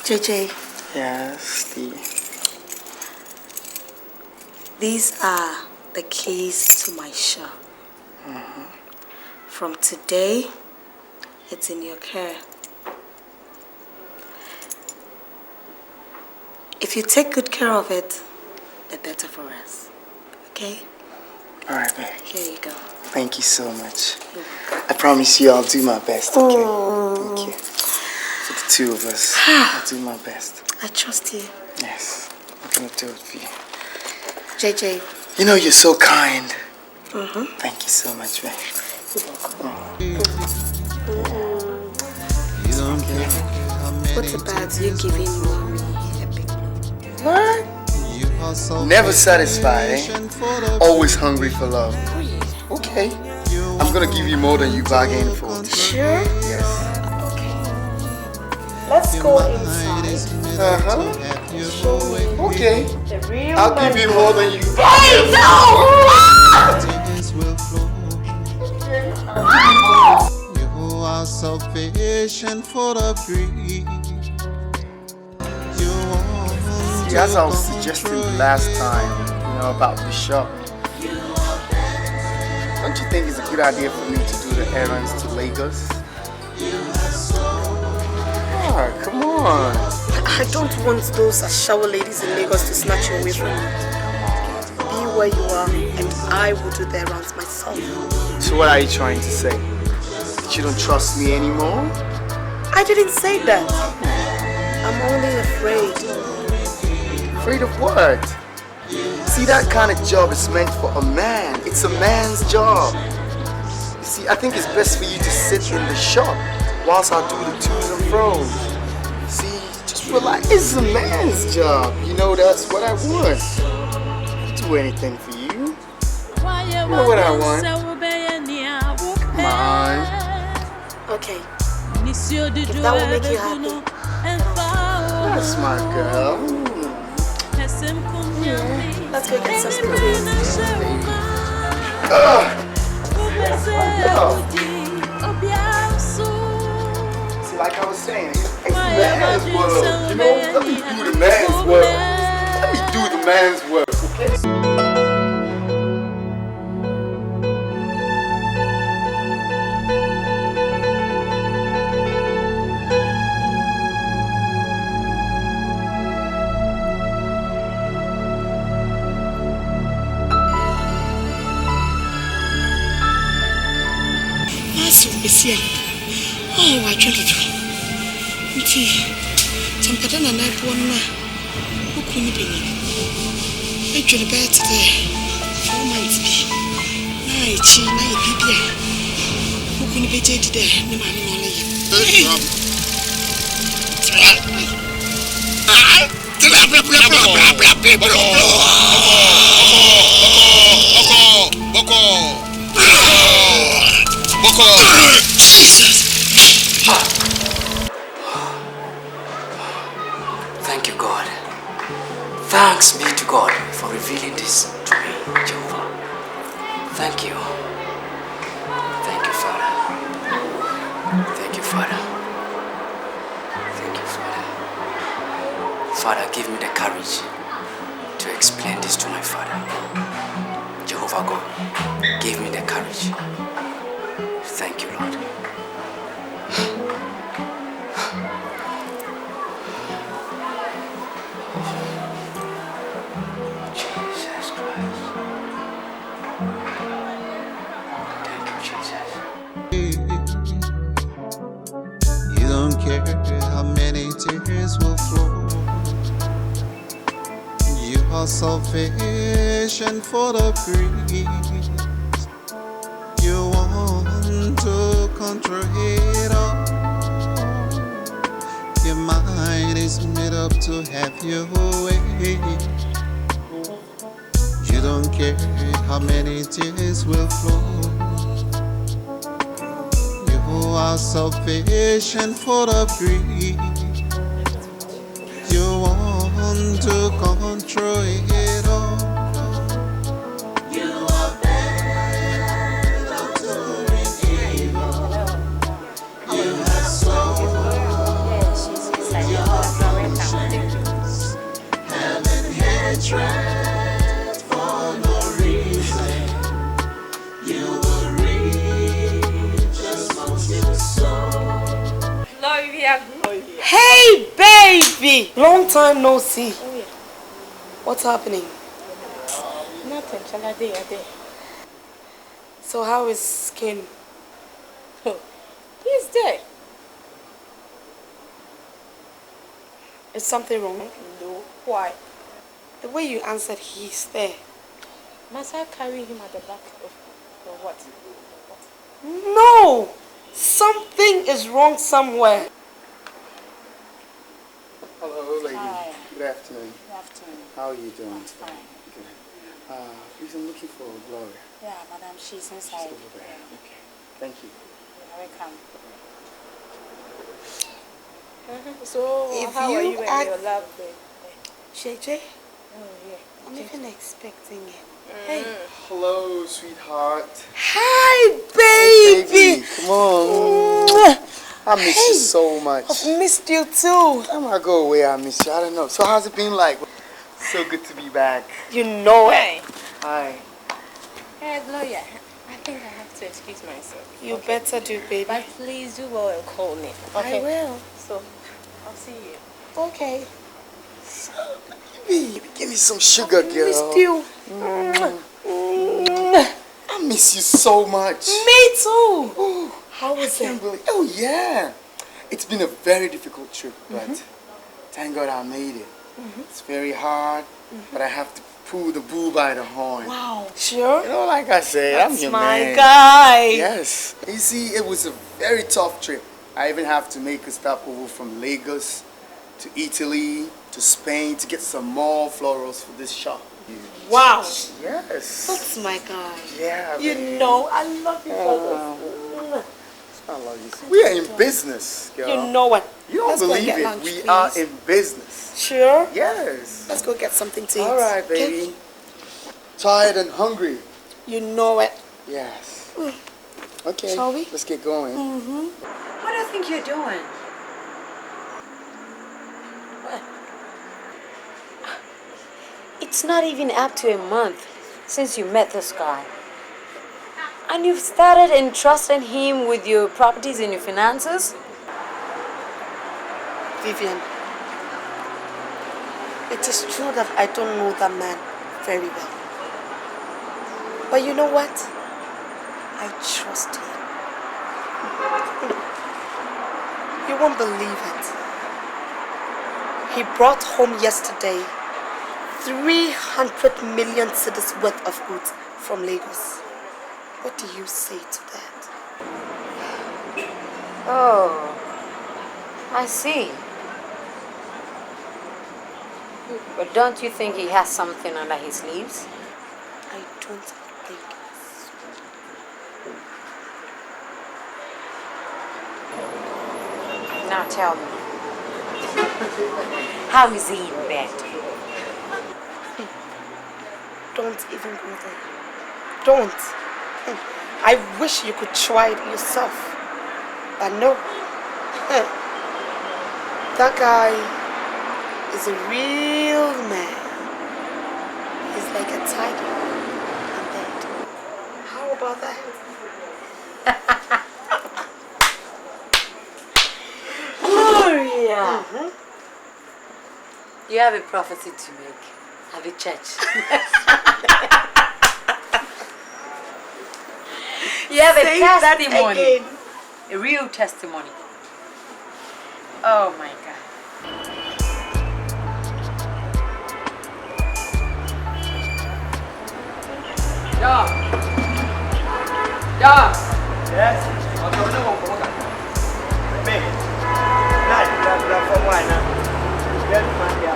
JJ, yes, Steve. these are the keys to my shop. From today, it's in your care. If you take good care of it, the better for us. Okay? Alright, babe. Here you go. Thank you so much. I promise you I'll do my best, okay? Thank you. For the two of us, I'll do my best. I trust you. Yes, I'm gonna do it for you. JJ. You know you're so kind. Thank you so much, babe. What about you giving mommy a big What? Never satisfied, eh? Always hungry for love. Okay. I'm gonna give you more than you bargained for. Sure? Yes. Okay. Let's go inside. Okay. The real I'll give you more than you Hey, bargained no! You are sufficient for the greed. See, as I was suggesting last time, about the shop. Don't you think it's a good idea for me to do the errands to Lagos? Ah, come on. I don't want those shower ladies in Lagos to snatch you away from me. Be where you are, and I will do the errands myself. So what are you trying to say? That you don't trust me anymore? I didn't say that. I'm only afraid. Afraid of what? See, that kind of job is meant for a man. It's a man's job. You see, I think it's best for you to sit in the shop whilst I do the twos and fros. See, just relax. It's a man's job. That's what I want. I'll do anything for you. You know what I want. Come on. Okay. If that will make you happy. That's my girl. Let's go get some food. See, like I was saying, it's man's world. Let me do the man's work. Let me do the man's work, okay? Oh, I tried to do. Something and I won. Who couldn't be? I tried to bet today. 4 months. Night, she, night, people. Who couldn't be today? No man, Thank you, God. Thanks be to God for revealing this to me, Jehovah. Thank you. Thank you, Father. Thank you, Father. Thank you, Father. Father, give me the courage to explain this to my Father. Jehovah God, give me the courage. Thank you, Lord. Jesus Christ. Thank you, Jesus. You don't care how many tears will flow. You are sufficient for the breeze. You want to control it all. Your mind is made up to have your way. You don't care how many tears will flow. You are sufficient for the breeze. You want to control it all. Hey, baby! Long time no see. What's happening? Nothing. Shall I do? So how is Ken? He's dead. Is something wrong? No. Why? The way you answered, he's there. Must I carry him at the back or what? No! Something is wrong somewhere. Hello, lady. Hi. Good afternoon. Good afternoon. How are you doing? I'm fine. Good. Please, I'm looking for Gloria. Yeah, madam, she's inside. She's over there. Okay. Thank you. You're welcome. So, If how are you and your love? JJ? Oh, yeah. I'm even expecting it. Hey. Hello, sweetheart. Hi, baby. Come on. I miss you so much. I've missed you too. Time I go away, I miss you. I don't know. So how's it been like? So good to be back. You know it. Hi. Hey, Gloria. I think I have to excuse myself. You better do, baby. But please do well and call me. Okay? I will. So, I'll see you. Okay. Baby, give me some sugar, girl. I missed you. I miss you so much. Me too. How was it? Oh, yeah. It's been a very difficult trip, but thank God I made it. It's very hard, but I have to pull the bull by the horn. Wow. Sure? You know, like I said, I'm your man. my guy. Yes. You see, it was a very tough trip. I even have to make a stopover from Lagos to Italy to Spain to get some more florals for this shop. Wow. Yes. That's my guy. Yeah. You baby. know, I love you for I love you. We are in business, girl. You know what? You don't Let's go believe get it. lunch, We please. are in business. Sure? Yes. Let's go get something to eat. All right, baby. Tired and hungry. You know it. Yes. Okay. Shall we? Let's get going. What do you think you're doing? It's not even up to a month since you met this guy. And you've started entrusting him with your properties and your finances? Vivian, it is true that I don't know that man very well. But you know what? I trust him. You won't believe it. He brought home yesterday 300 million cedis worth of goods from Lagos. What do you say to that? Oh, I see. But don't you think he has something under his sleeves? I don't think so. Now tell me, how is he in bed? Don't even go there. Don't. I wish you could try it yourself. But no. That guy is a real man. He's like a tiger in bed. How about that? Gloria! You have a prophecy to make. Have a church. You have Say a that testimony. again. A real testimony. Oh my God. Yes. Okay, we don't go back. Me. Nah, from why now? Get my girl.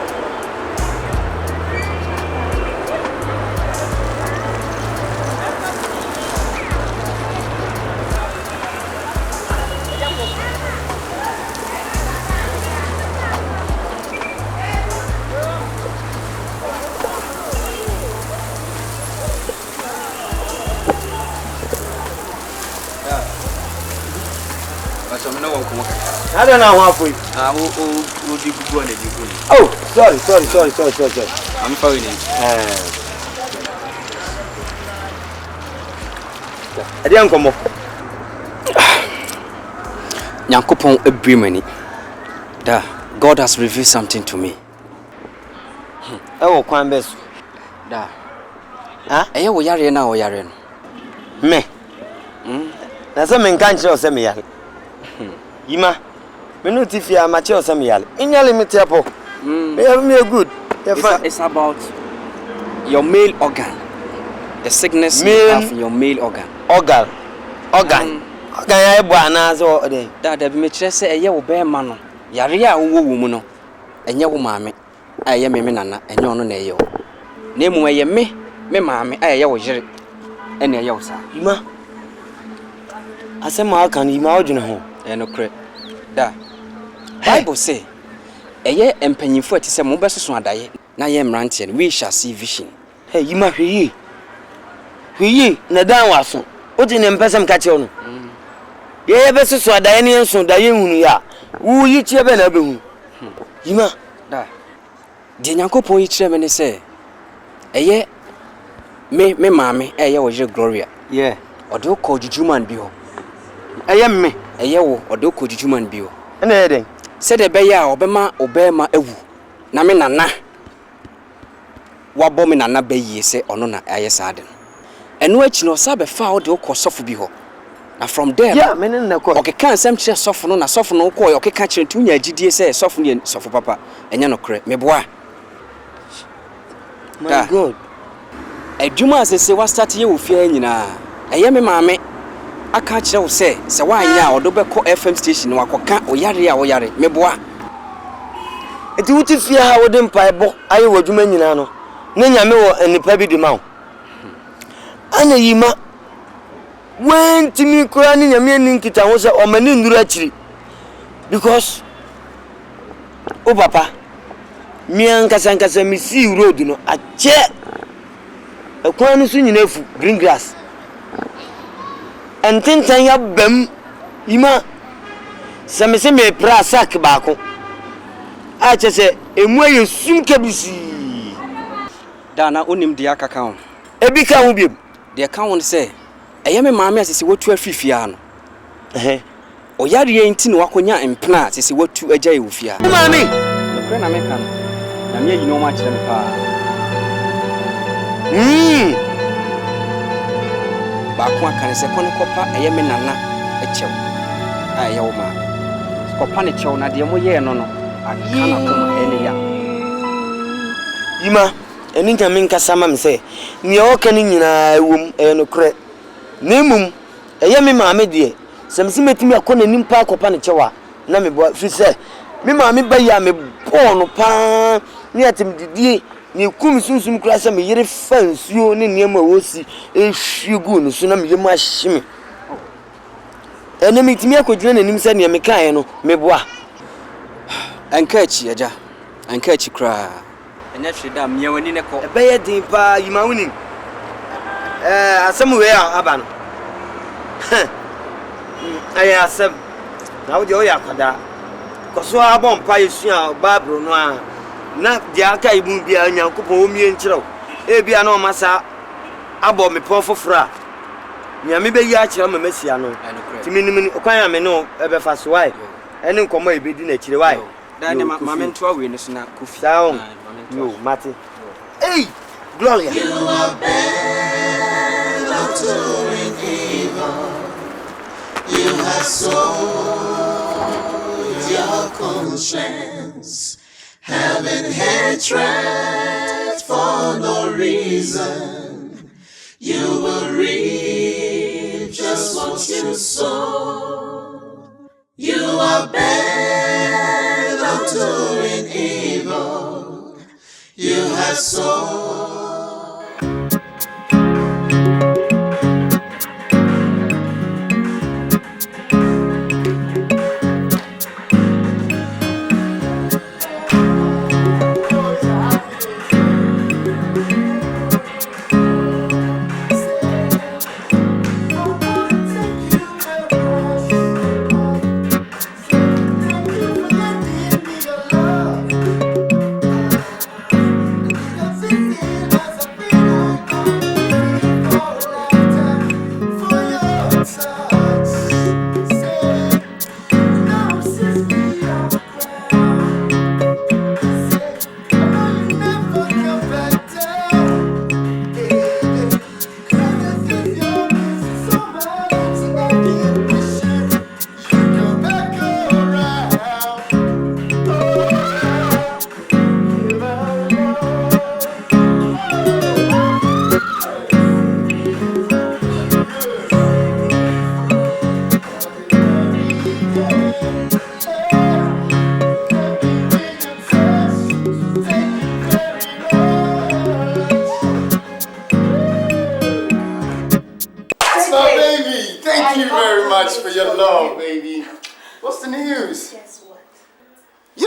I don't know how for you. Oh, sorry. I'm following you. I didn't come up. Nyankopon ebrimani. Da, God has revealed something to me. Oh, Quambes. Da. Ah? Eh, wo yare na wo yare no. Me. Na so men kan kire o se me yare. Yima. Me no tifia ma kire o se me yare. Inyale me tiapo. Me good. It's about your male organ. The sickness you have in your male organ. Organ. Ya ebo ana so dey. Da me kire se eye wo be ma no. Yare a wo wo mu no. Enye wo maame. Aye me nana enye ono na eye wo. Na emu eye me maame aye wo yire. Ene eye wo sa. Yima. Asema aka ni yima odwene ho. No kre. Da. Bible say eye empanyimfo atise mo besoso adaye na ye mrante we shall see vision. Hey yima hweyi. Hweyi na dan waso. Odi ne mpesem ka che ono. Ye besoso adaye ne enso daye hunu ya. Wu yi chie be na be hu. Yima. Da. De Nyankopon yi kire me ne se eye me maame eye wo je Gloria. Yeah. Odo ko jujuman bi ho. Eye me eye wo odo ko jujuman bi ho. Na ye den. Se de be ya obema ewu. Na me nana. Wabo me nana be yi se ono na aye saade. Eno achi no sa be fa odo ko sofo bi ho. Na from there yeah me na ko okeka nsem kire sofo no na sofo no ko okeka kire ntu nya agidie se sofo ne sofo papa enya no kre meboa. My God. Adwuma asese wa start ye wo fie nyina. Eye me maame aka kire wo se wa anya odo be ko FM station wakoka oyare a oyare meboa. Eti wuti fie ha wo de mpa ebo aye wadwuma nyina no. Na nyame wo anipa bi di ma wo. Ana yima when timi kura ni nyame ni nkita ho se o mani nduru akiri because o papa mi ankasa mi see road no ache ekwan no so nyina fu green grass ententan ya bam yima se me pra sak baako ache se emu aye sum kabisi dana onim dia kaka ho ebi ka ho biem de ka ho se eye me maame asese wotu afifia no oyare enti no wakonya empena asese wotu agya ewufia maame no na me kan na me yi no ma kire me pa ba ko aka se kono kopa eye me nana echew eye wo ma kopa ne chew na de mo ye no aka na ko ma ene ya yima eni nyame nkasa ma me se ni o ka ni nyina ewum no kre nemum eye me maame de semsi metimi akona nimpa akopa ne chewa na me bo fi se me maame ba ya me bono pa ni atim didie ni kum sunsum kura se me yire fansuo ne niam a wosi ehwiegu no so na me yem ahyeme ene metimi akodwena nanim se ne me kae no me boa anka achi aja anka achi kra enya hweda me wani ne ko be ye din pa yima woni asem we aba no aya asem na wo de o yakwada koso abon pa yesua babro no a na de aka ibu bia Nyankopon o mie nkyerɛw e bia na o masa abo me pon fofora nyame be yi a kyerɛ mamasia no timinim kwan ya me no ebe fa so wai ene nkomo ebedi na kyerɛ wai da ne mama ntoa we no so na kofi saon yo mate hey Gloria you are better doing evil. You have sold your conscience, having hatred for no reason. You will reap just what you sow. You are better doing evil. You have sold.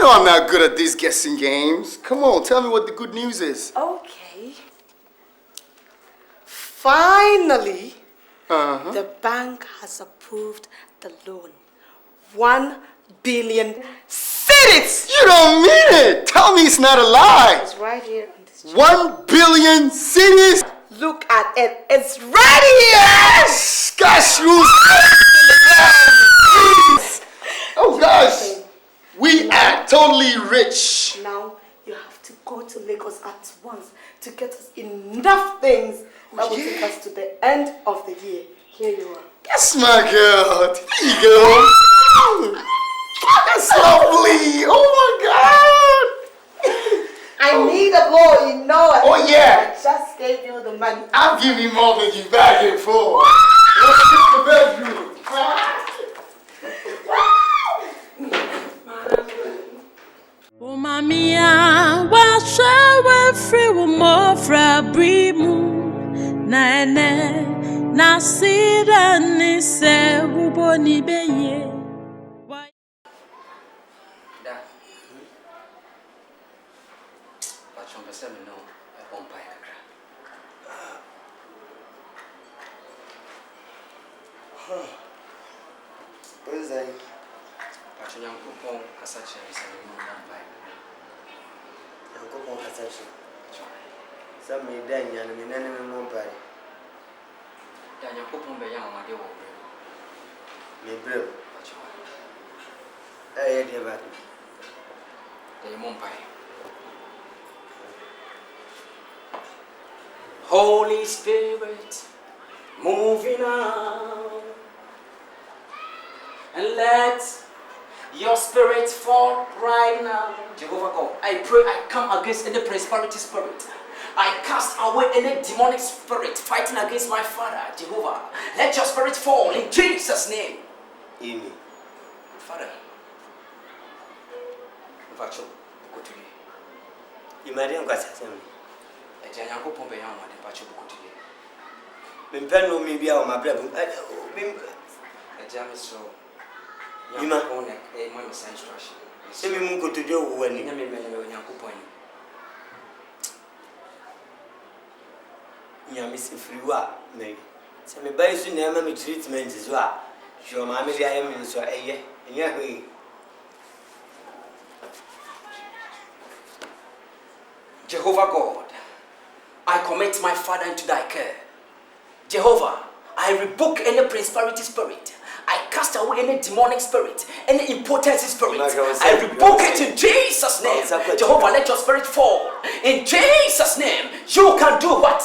know I'm not good at these guessing games. Come on, tell me what the good news is. Okay. Finally, the bank has approved the loan. 1 billion cedis. You don't mean it. Tell me it's not a lie. It's right here on this chart. 1 billion cedis. Look at it. It's right here. Yes. Cash rules. Oh gosh. We are totally rich. Now you have to go to Lagos at once to get us enough things that will take us to the end of the year. Here you are. That's my girl. There you go. That's lovely. Oh my God. I need a boy, you know it. Oh yeah. I just gave you the money. I'll give you more than you begging for. Let's get the bedroom. Oh, mamia, wash away free with more frabrimu. Nane, nasira ni se uboni beye. Da. Pacho mpese me no e bompa e kakra. What is that? Pacho nyankopon kasa chere se me no bompa e. Nyankopon kasa chere. Some me dan ya me nane me bompa e. Da nyankopon be ya amade wo bre. Me bre. Pacho. Eh de ba. De bompa e. Holy Spirit, moving on, and let your spirit fall right now. Jehovah God, I pray I come against any prosperity spirit. I cast away any demonic spirit fighting against my father. Jehovah, let your spirit fall in Jesus' name. Amen. Father, Vacho, go to you. You might have got something. Janyanko Pompe Yama, the Pacho go to you. Mimpeno me be our my brother. A jam is so. You might own a man of science instruction. say me go to do when you may Yanko point. ya miss free wa me. Say me buy soon na me treatment is wa. Sure ma me dey am in so eye. Enya hwe. Jehovah God, I commit my father into thy care. Jehovah, I rebuke any prosperity spirit. I cast away any demonic spirit, any impotency spirit. I rebuke it in Jesus' name. Jehovah, let your spirit fall. In Jesus' name, you can do what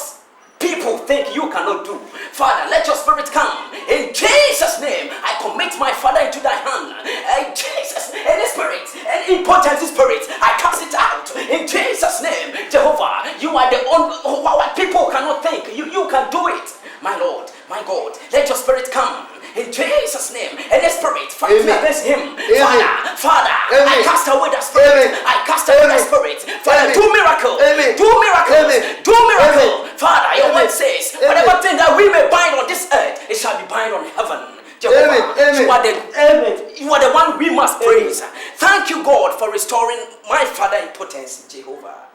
people think you cannot do. Father, let your spirit come. In Jesus' name, I commit my father into thy hand. In Jesus, any spirit, any impotency spirit, I cast it out. In Jesus' name, Jehovah, you are the only what people cannot think. You can do it. My Lord, my God, let your spirit come. In Jesus' name, any spirit fighting against him. Father, I cast away that spirit. I cast away that spirit. Father, do miracle. Do miracles. Do miracle. Father, your word says, whatever thing that we may bind on this earth, it shall be bind on heaven. Jehovah, you are the one we must praise. Thank you, God, for restoring my father in potency, Jehovah.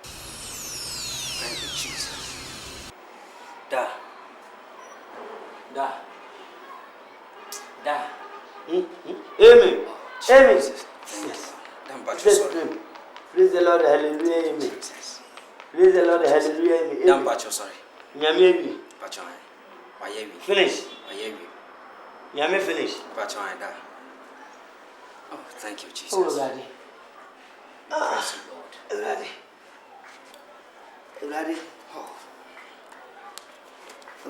Thank you, Jesus. Da. Amen. Amen. Praise the Lord, hallelujah. Amen. Praise the Lord, hallelujah. Amen. Damn, Bacho, sorry. Nyame Bacho, why you finish? Why you? Nyame finish. Bacho, oh, thank you, Jesus. Oh, Daddy. Praise the Lord. Daddy. Daddy. Oh,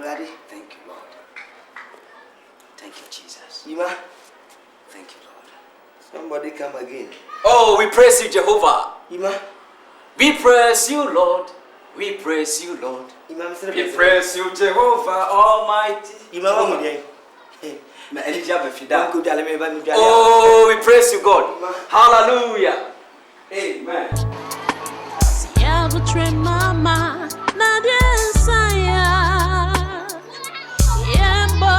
Daddy. thank you, Lord. Thank you, Jesus. Ima. Thank you, Lord. Somebody come again. Oh, we praise you, Jehovah. Ima. We praise you, Lord. We praise you, Lord. Ima, we praise you, Jehovah Almighty. Ima, oh, we praise you, God. Hallelujah. Amen. Mama, Nadia Saya, Yambo,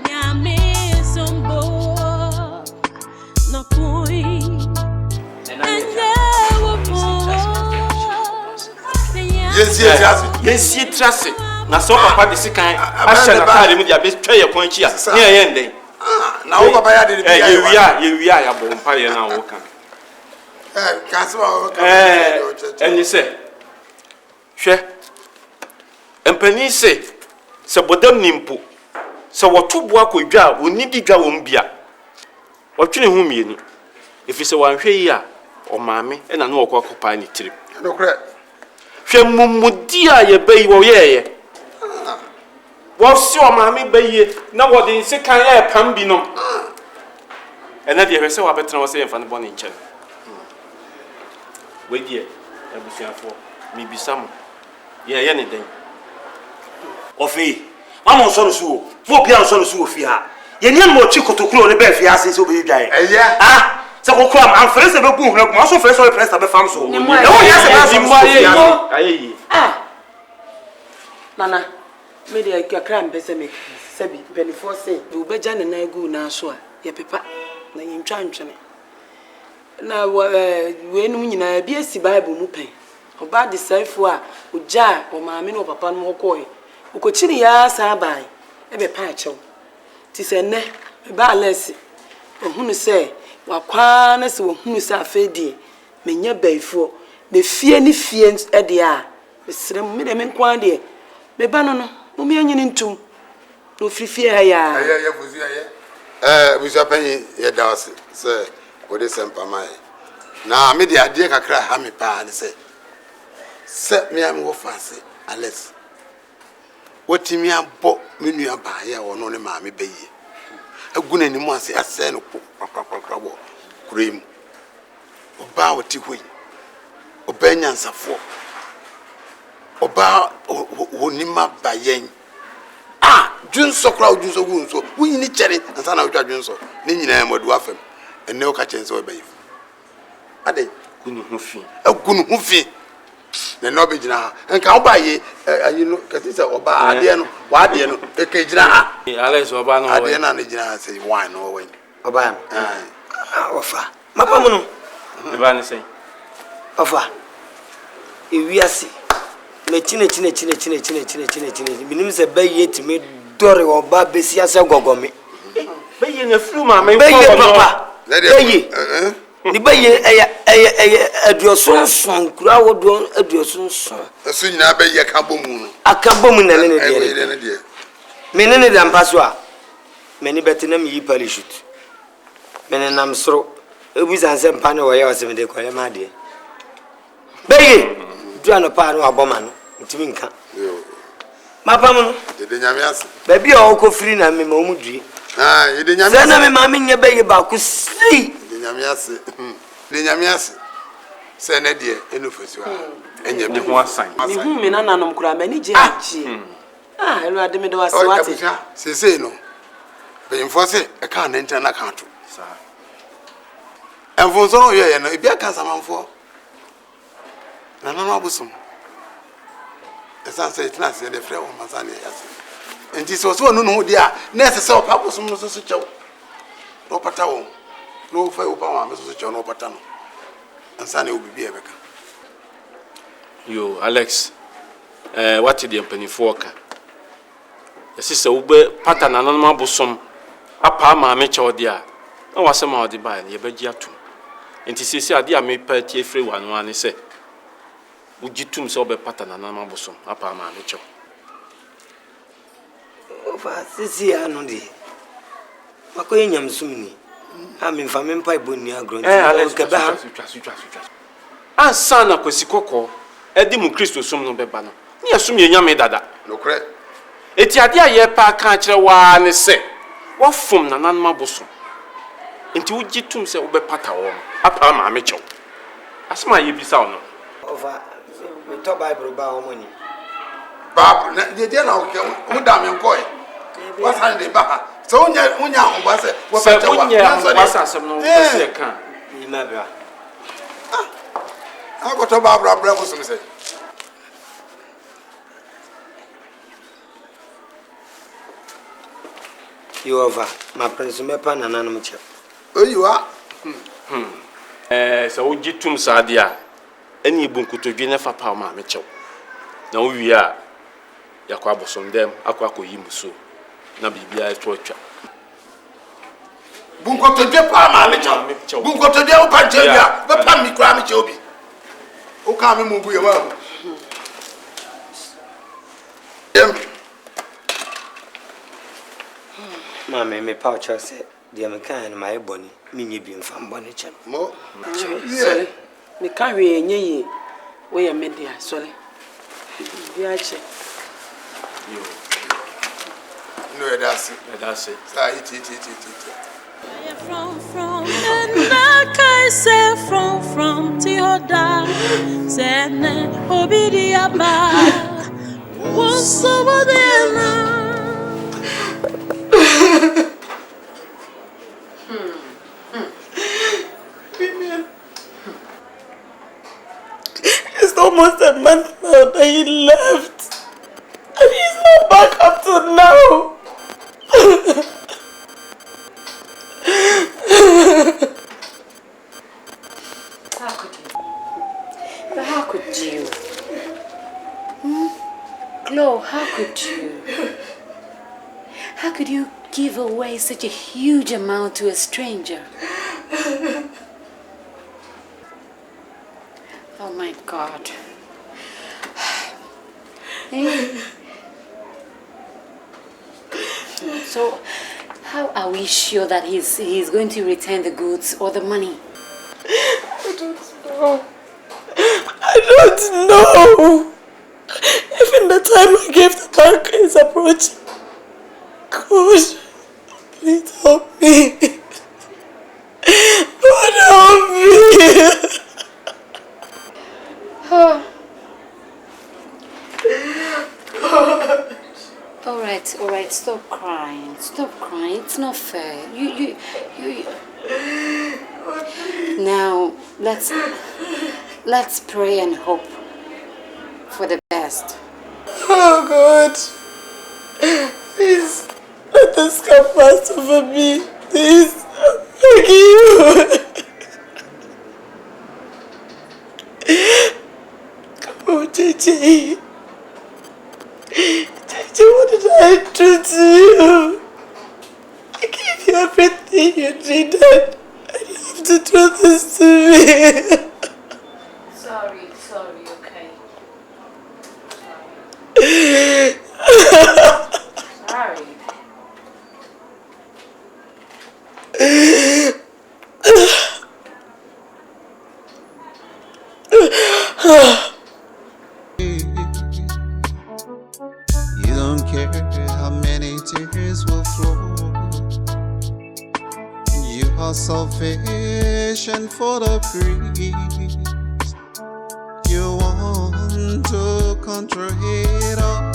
Yami Sombo, no Kui. Yensie trase. Na so papa de sikan ahye na kare mu dia be twa kwan chi a. Ne ye ndɛn. Na wo papa ya de bi ya. Ye wi ya bo mpa ye na wo kan. Kaso wo kan. Eni se. Hwɛ. Empani se bodam nimpo. Se woto boa kodwa oni di dwa wo mbia. Wotwene hu mieni. Efi se wanhwɛ yi a o maame na no okwakopa ni tirim. No kra. Hwɛ mumudi a ye bayi wo yeye. Wo si o maame bayi na wo de nsekan ya pam bi no. Ena de hwɛ se wa betena wo se yemfa no bɔ ne nkyɛn. We die abusuafo mi bisamo. Ye ne den. Ofi, mama so no so. Fo bia so no so ofi ha. Ye ni mo chi kotokuro ne ba fi ase so be dwan. Ah, se kokro am frɛ se be gu hu na ko so frɛ se be presta be fam so. Ne wo ya se ba so ayi. Ah. Nana, me dey kakra mbese me sabi benefo say do be ja ne na gu na so a ye pepa na ye ntwa ntwene. Na we nu nyina bi esi Bible mu pen. Oba de saifo a oja o maame no papa no koe. Ukochiri ya sa bai ebe pa achew. Ti se ne ba lesi. Ohunu se wakwa na se ohunu se afedi menya baifo na fie ni fie ede a mesrem me de me nkwa de me ba no mo me anyini ntum no frifie ha ya ya fuzi ya busa panyi ya dawse se wode sempa mai na me de ade kakra ha me pa ne se me am wo fase Alex wotimi abo me nua ba ya wono ne ma me bayi aguna ni mu ase ase no kwakwakwakwa bo kurem oba woti hoi oba nyansafo oba wonima bayen dwunso kra dwunso gunso wunyini kyere ansa na wotwa dwunso ne nyina modu afem enne oka kyense obayi ade gunu hufi agunu hufi ne no be gina ha nka oba ye ayi no katise oba ade no wa ade no e ka gina ha Alex oba no ade na ne gina ha say wine no wine oba ofa mapa mu no e ba ne say ofa ewiase me chine minim se baye timi dore oba besia se gogome baye na fru ma me baye papa baye ni baye aduoson kura wodo aduoson asu nyina baye ka bomu no aka bomu na ne de me ne de ampaso a me ni betina mi parachute me ne nam soro ebusan se mpa ne wo ye wase me de kwale ma de baye duano pa no aboma no ntimi nka mapa mu de nyame ase ba bi o ko firi na me ma mu due de nyame ase na me ma me nya baye ba ku si de nyame ase se ne de enu fasiwa enye me ho asan ni hu me nananom kura mani je achi elu ade me do ase wate se no be infose e ka na ntina na ka to sa enfonso no ye no e bia ka samanfo na no abusum esa se tina se de frɛ wo masane yase enti so so no di a na se se opa busum no so chew no pata wo no fa opa wa me so chew no pata no ansane obibi ebeka yo Alex what the company for ka yesi se wo be pata na no abusum apa ma me chew dia na wase ma odi ba ye bagi atum enti sisi ade a me pa tie frɛ wa no ane se ujitum se obe pata na nama bosom apa ma me chew ofa sisi anu di mako yenyam sumni ha me mfa me mpa iboni agro Alex ka ba ansa na kwesi kokko edi mu Kristo sum no beba no ne yasum yenyam dada no kre eti ade a ye pa ka kire wa ne se wo fom na nama bosom enti ujitum se obe pata wo apa ma me chew asma ye bisa ono ofa we to Bible ba o money Bible na de na o ke mu da me nko e what hand de ba so unya ho ba se wo pata wa na so de asem no se kan ni ma bra I to Bible bra for some say you over my prince me pa na nanom che you are so ujitum sa dia eni bunkutodwe ne fa pa ma me chew na wo wi a yakwa abosom dem akwa koyi muso na bibia etwotwa bunko to de pa ma me cha bunko to de o pa che bia be pa mi kra me che obi o ka me mu bu ye wa Mama, me power say, dear McCann, my bonny, me be in fam bonny chan. Mo, sorry, me can't be any way a media, sorry. No, that's it. That's it. From and I say from Tioda, Sene Obidiaba, what's over there? It's almost a month now that he left, and he's not back up till now. How could you? Glo, how could you? How could you give away such a huge amount to a stranger? Oh my God. So, how are we sure that he's going to return the goods or the money? I don't know. I don't know. Even the time I gave the bank is approaching. Gosh, please help me. Lord, help me. All right, stop crying. Stop crying. It's not fair. You. Now, let's pray and hope for the best. Oh God, please let this come pass over me. Please, I'm begging you. Oh, JJ, what did I do to you? I gave you everything you needed, and you have to do this to me. Sorry, okay. Sorry. You don't care how many tears will flow. You are selfish and full of greed. You want to control it all.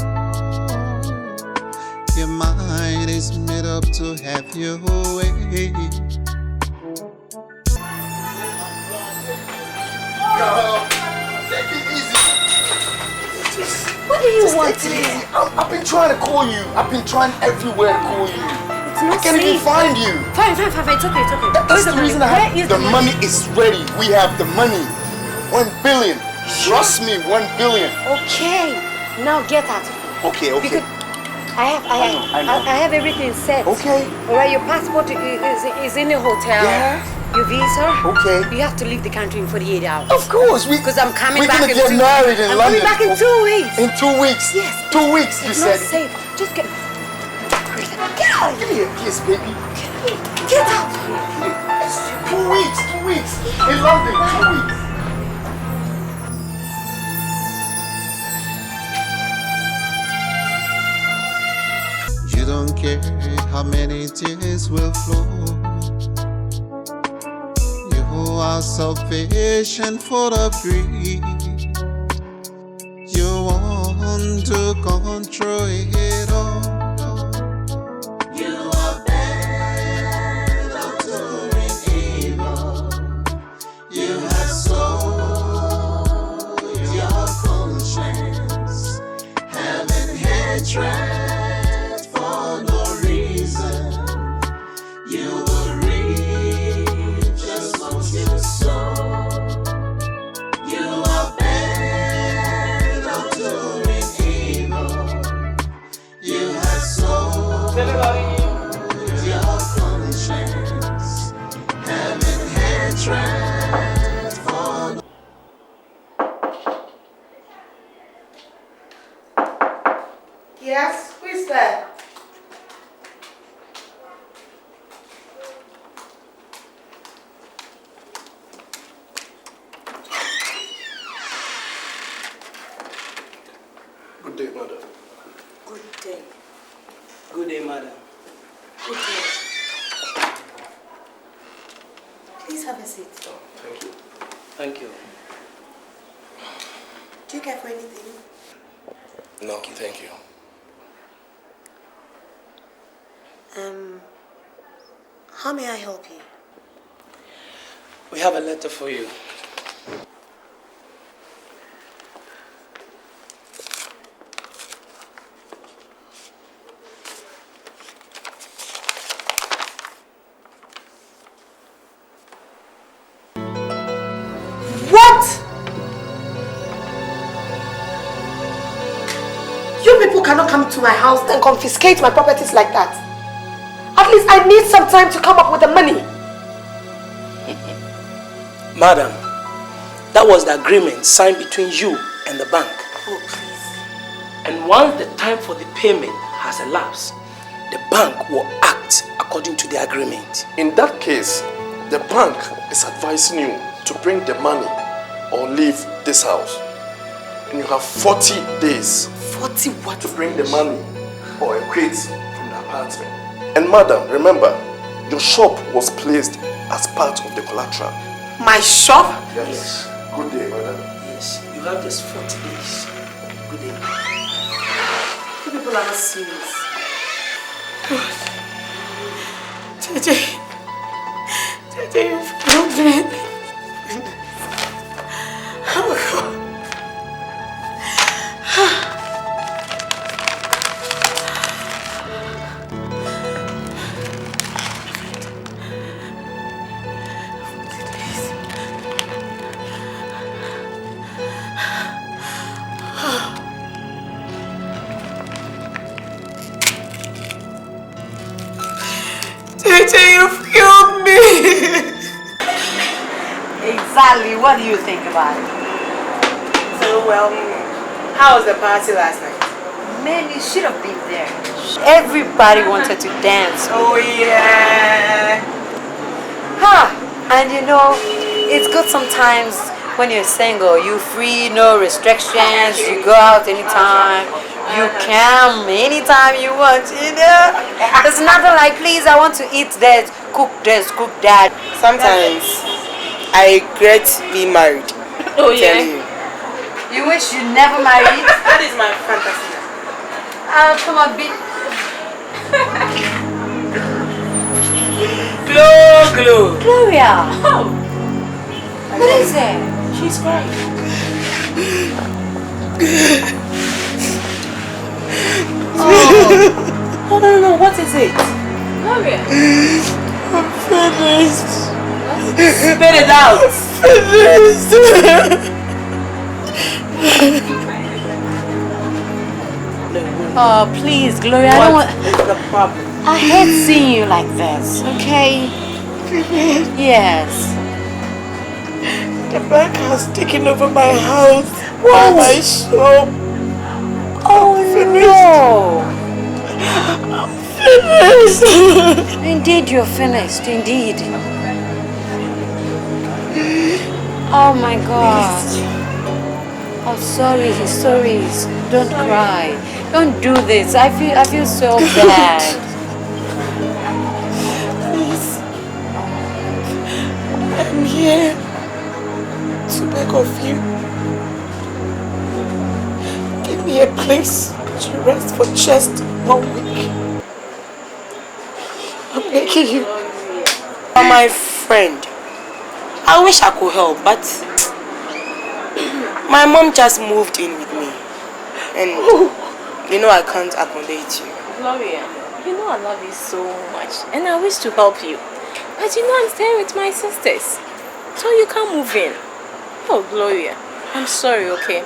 Your mind is made up to have your way. Take it easy. What do you want to do? I've been trying to call you. I've been trying everywhere to call you. It's not I can't even find you. Fine. It's okay. That's the reason I have. The money is ready. We have the money. 1 billion. Trust me, 1 billion. Okay. Now get out. Okay. Because I have everything set. Okay. Alright, your passport is in the hotel. Yeah. Your visa. Okay. You have to leave the country in 48 hours. Of course. Because I'm coming back in 2 we're gonna get married in London. I'm coming back in 2 weeks. In 2 weeks? Yes. 2 weeks, you It's said. not safe. Just get out. Give me a kiss, baby. Get out. 2 weeks. 2 weeks. In London, 2 weeks. You don't care how many tears will flow. You are selfish and full of greed. You want to control it all. You are bent on doing evil. You have sold your conscience, having hatred. You are bent on doing Yes, who is there? Good day, madam. Good day. Good day, madam. Good day. Please have a seat. Oh, thank you. Thank you. Do you care for anything? No, thank you. How may I help you? We have a letter for you. What? You people cannot come to my house and confiscate my properties like that. At least I need some time to come up with the money. Madam, that was the agreement signed between you and the bank. Oh, please. And once the time for the payment has elapsed, the bank will act according to the agreement. In that case, the bank is advising you to bring the money or leave this house. And you have 40 days 40 what? to bring the money or equate from the apartment. And madam, remember, your shop was placed as part of the collateral. My shop? Yes. Good day, madam. Yes, you have just 40 days. Good day. You people are not serious. JJ, you've failed me. Oh God. JJ, you've killed me! Exactly. What do you think about it? So, how was the party last night? Man, you should have been there. Everybody wanted to dance. Oh, yeah. And you know, it's good sometimes when you're single. You're free, no restrictions. You go out anytime. You come anytime you want, you know. There's nothing like, please, I want to eat this, cook that. Sometimes I regret being married. Oh, yeah? You wish you never married? That is my fantasy. Come on, be. Glow. Gloria! Oh! What is it? She's crying. Oh, no, what is it? Gloria! I'm finished. Spit it out. Oh, please, Gloria, I don't want. What's the problem? I hate seeing you like this, okay? Yes. The bank has taken over my house. What? My shop. Oh, no. I'm finished. Indeed, you're finished. Indeed. Oh, my God. Oh, sorry. Don't cry. Don't do this. I feel so bad. Please. I'm here to beg of you. Give me a place to rest for just 1 week. I'm begging you. My friend, I wish I could help, but my mom just moved in with me. And you know I can't accommodate you. Gloria, you know I love you so much and I wish to help you. But you know I'm staying with my sisters. So you can't move in. Oh, Gloria, I'm sorry, okay?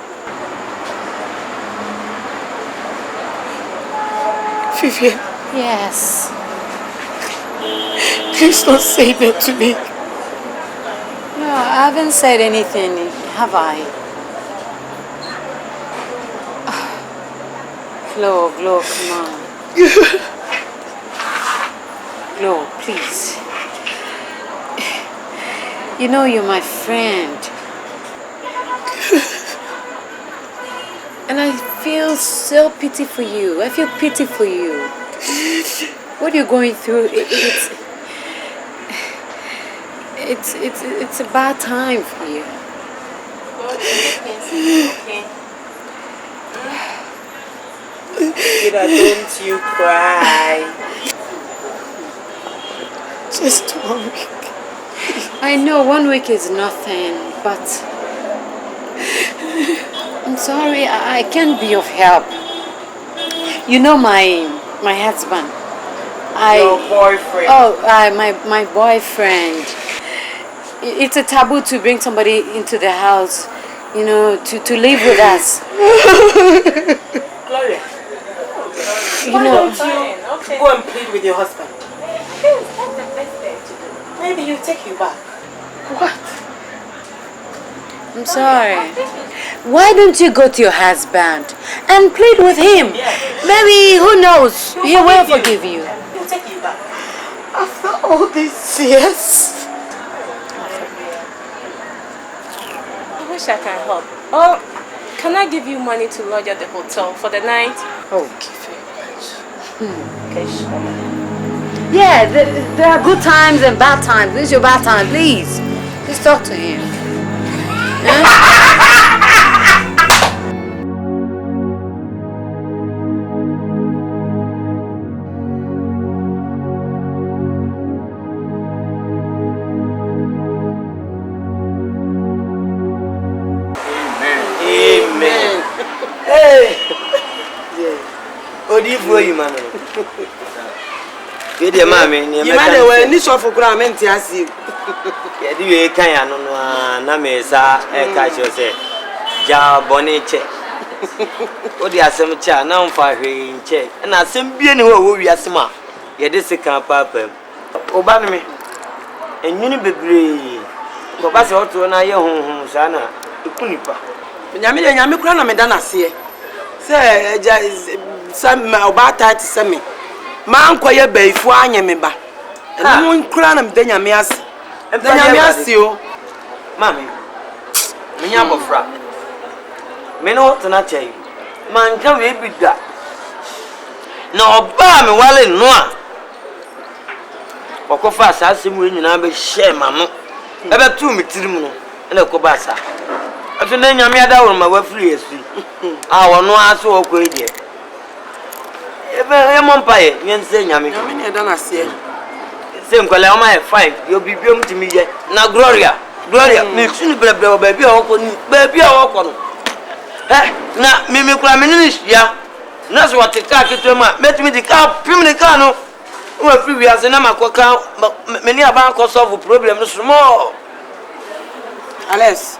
Vivian. Yes. Please don't say that to me. No, I haven't said anything, have I? Flo, come on. Flo, please. You know you're my friend. And I feel so pity for you. I feel pity for you. What you're going through, it's a bad time for you. Okay. Kira, don't you cry. Just 1 week. I know 1 week is nothing, but I'm sorry, I can't be of help. You know my husband. Your boyfriend. Oh, my boyfriend. It's a taboo to bring somebody into the house, you know, to live with us. Gloria, You know. don't you go and plead with your husband? Yes, that's the best thing to do. Maybe he'll take you back. What? I'm sorry. Why don't you go to your husband and plead with him? Maybe, who knows, he will forgive you. He'll take you back. After all these years. I wish I can help. Oh, can I give you money to lodge at the hotel for the night? Oh, give very much. Okay, sure. Yeah, there are good times and bad times. This is your bad time, please. Just talk to him. Amen. Hey. Odi for you, man. Get your mommy. You might have any shop for Gramment. I see. You can't know. Namesa, a catch yourself. Ja Boniche. Odi Asamacha, now for in check. And I send being who we are smart. Yet this is camp papa. Obama. And you need to be. Papa, so to an eye home, Sana. Punipa. Nyame kura na meda na se some about that semi man kwaye baifu anya me ba na mo kura na meda nyame ase na nyame ase o mami menya bofra me no to na chai man ka we bida na oba me wale no a okofa asase mu nyina be share ma no ebe tu me tirim no na ko ba sa afi na nyame ada woro ma wafiri yesu a wono aso okoedie ebe emompaye nyense nyame na eda na se nkwale o ma 5 yo bibiom timi ye na gloria me sunu brebre o baby o ko ni baby o ko no na mimi kura me ni hia na so wate ka keto ma metimi di ka pim ni ka no wa free we ase na makoka me ni aba ko solve problem no small Alex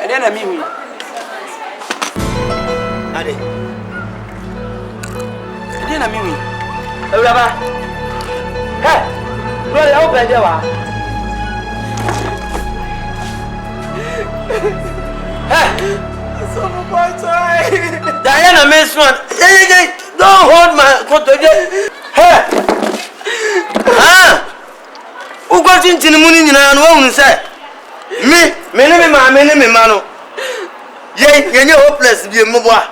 and then I mean me. Ade. And then I mean me. Hey, hey, brother, open the door. Hey, so much time. Diana, Miss One. Hey, don't hold my coat again. Hey. Who got into the morning and won't say? Me mano. You're hopeless, be a mobile.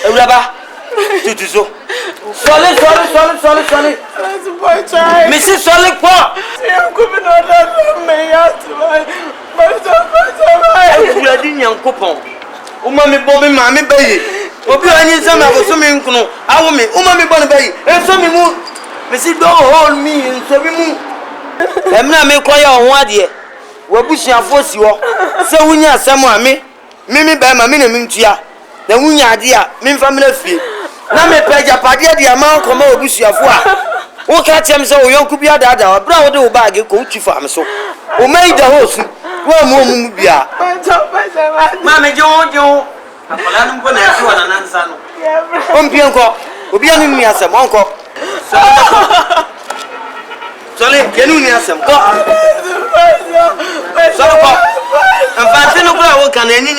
Rubber, so. Solid. That's a boy child. Mrs. Solid Pop. I'm coming on that me out to my bloody young coupon. Umami Bobby, Mammy Bay. Obi, I need some of us. I want me, Umami Bonnie, and some move. Mrs. Don't hold me and so we move. I'm not make quiet on what ye. We push your force you. So when you are someone, me by my minimum tia. Then when you are dear, me family fee. Now me pay your party the amount come over bush your four. Who catch him so young could be a dad or brown do bag you coach farm so. Who made the host? Well, Mum be a Mamma Joe. I'm going to have you an answer. Pianco, will be me as a monko. Sorry, can you hear some? So, I'm fancy no can any, and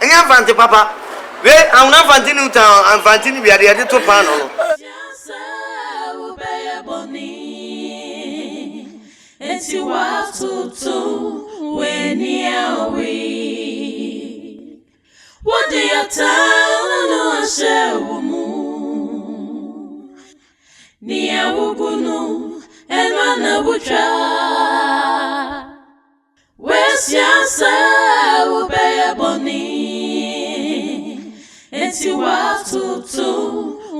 you're fancy, Papa. Wait, I'm not fanting town. I'm fanting we are the to panel. It's you have to when you're we. What do you tell no share woman? Nia wugunu and manabucha. Where's your say be bonny? It's you have to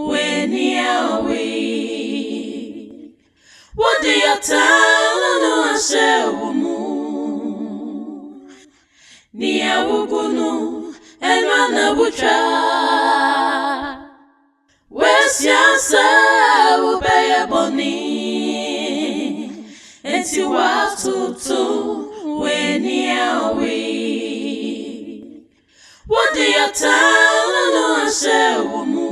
when you're we. What do you tell no share woman? Nia wugunu and manabucha. Where's your say be bonny? It's you have to when you're we. What do you tell no share woman?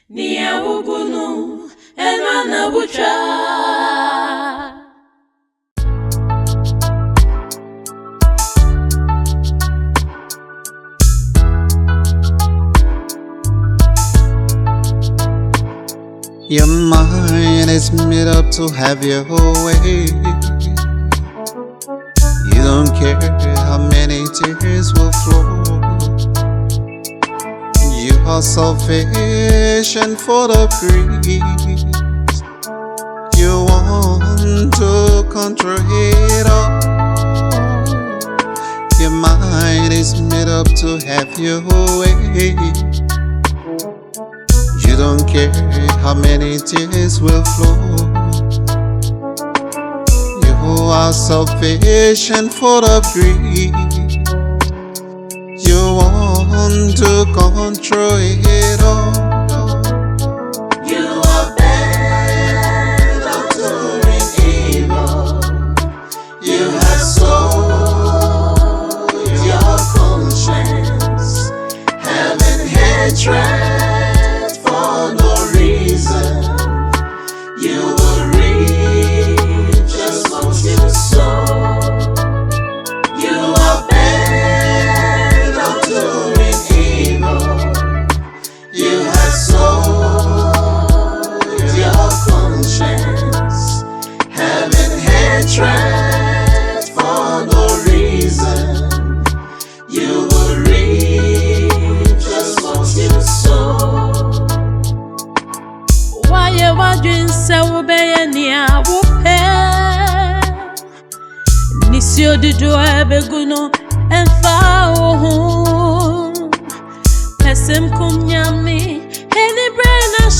Nia wugunu and manabucha. Your mind is made up to have your way. You don't care how many tears will flow. You are selfish and full of greed. You want to control it all. Your mind is made up to have your way. You don't care how many tears will flow. You are selfish and full of greed. You want to control it all. You are bent on doing evil. You have sold your conscience, having hatred for no reason. You will reap just what you sow. You are bent on doing evil. You have sold your conscience, having hatred for no reason. You will reap just what you sow. Why you wondering so beania whoopé? Nisio de joie beguno and foul. Pesem kumyami, any brain a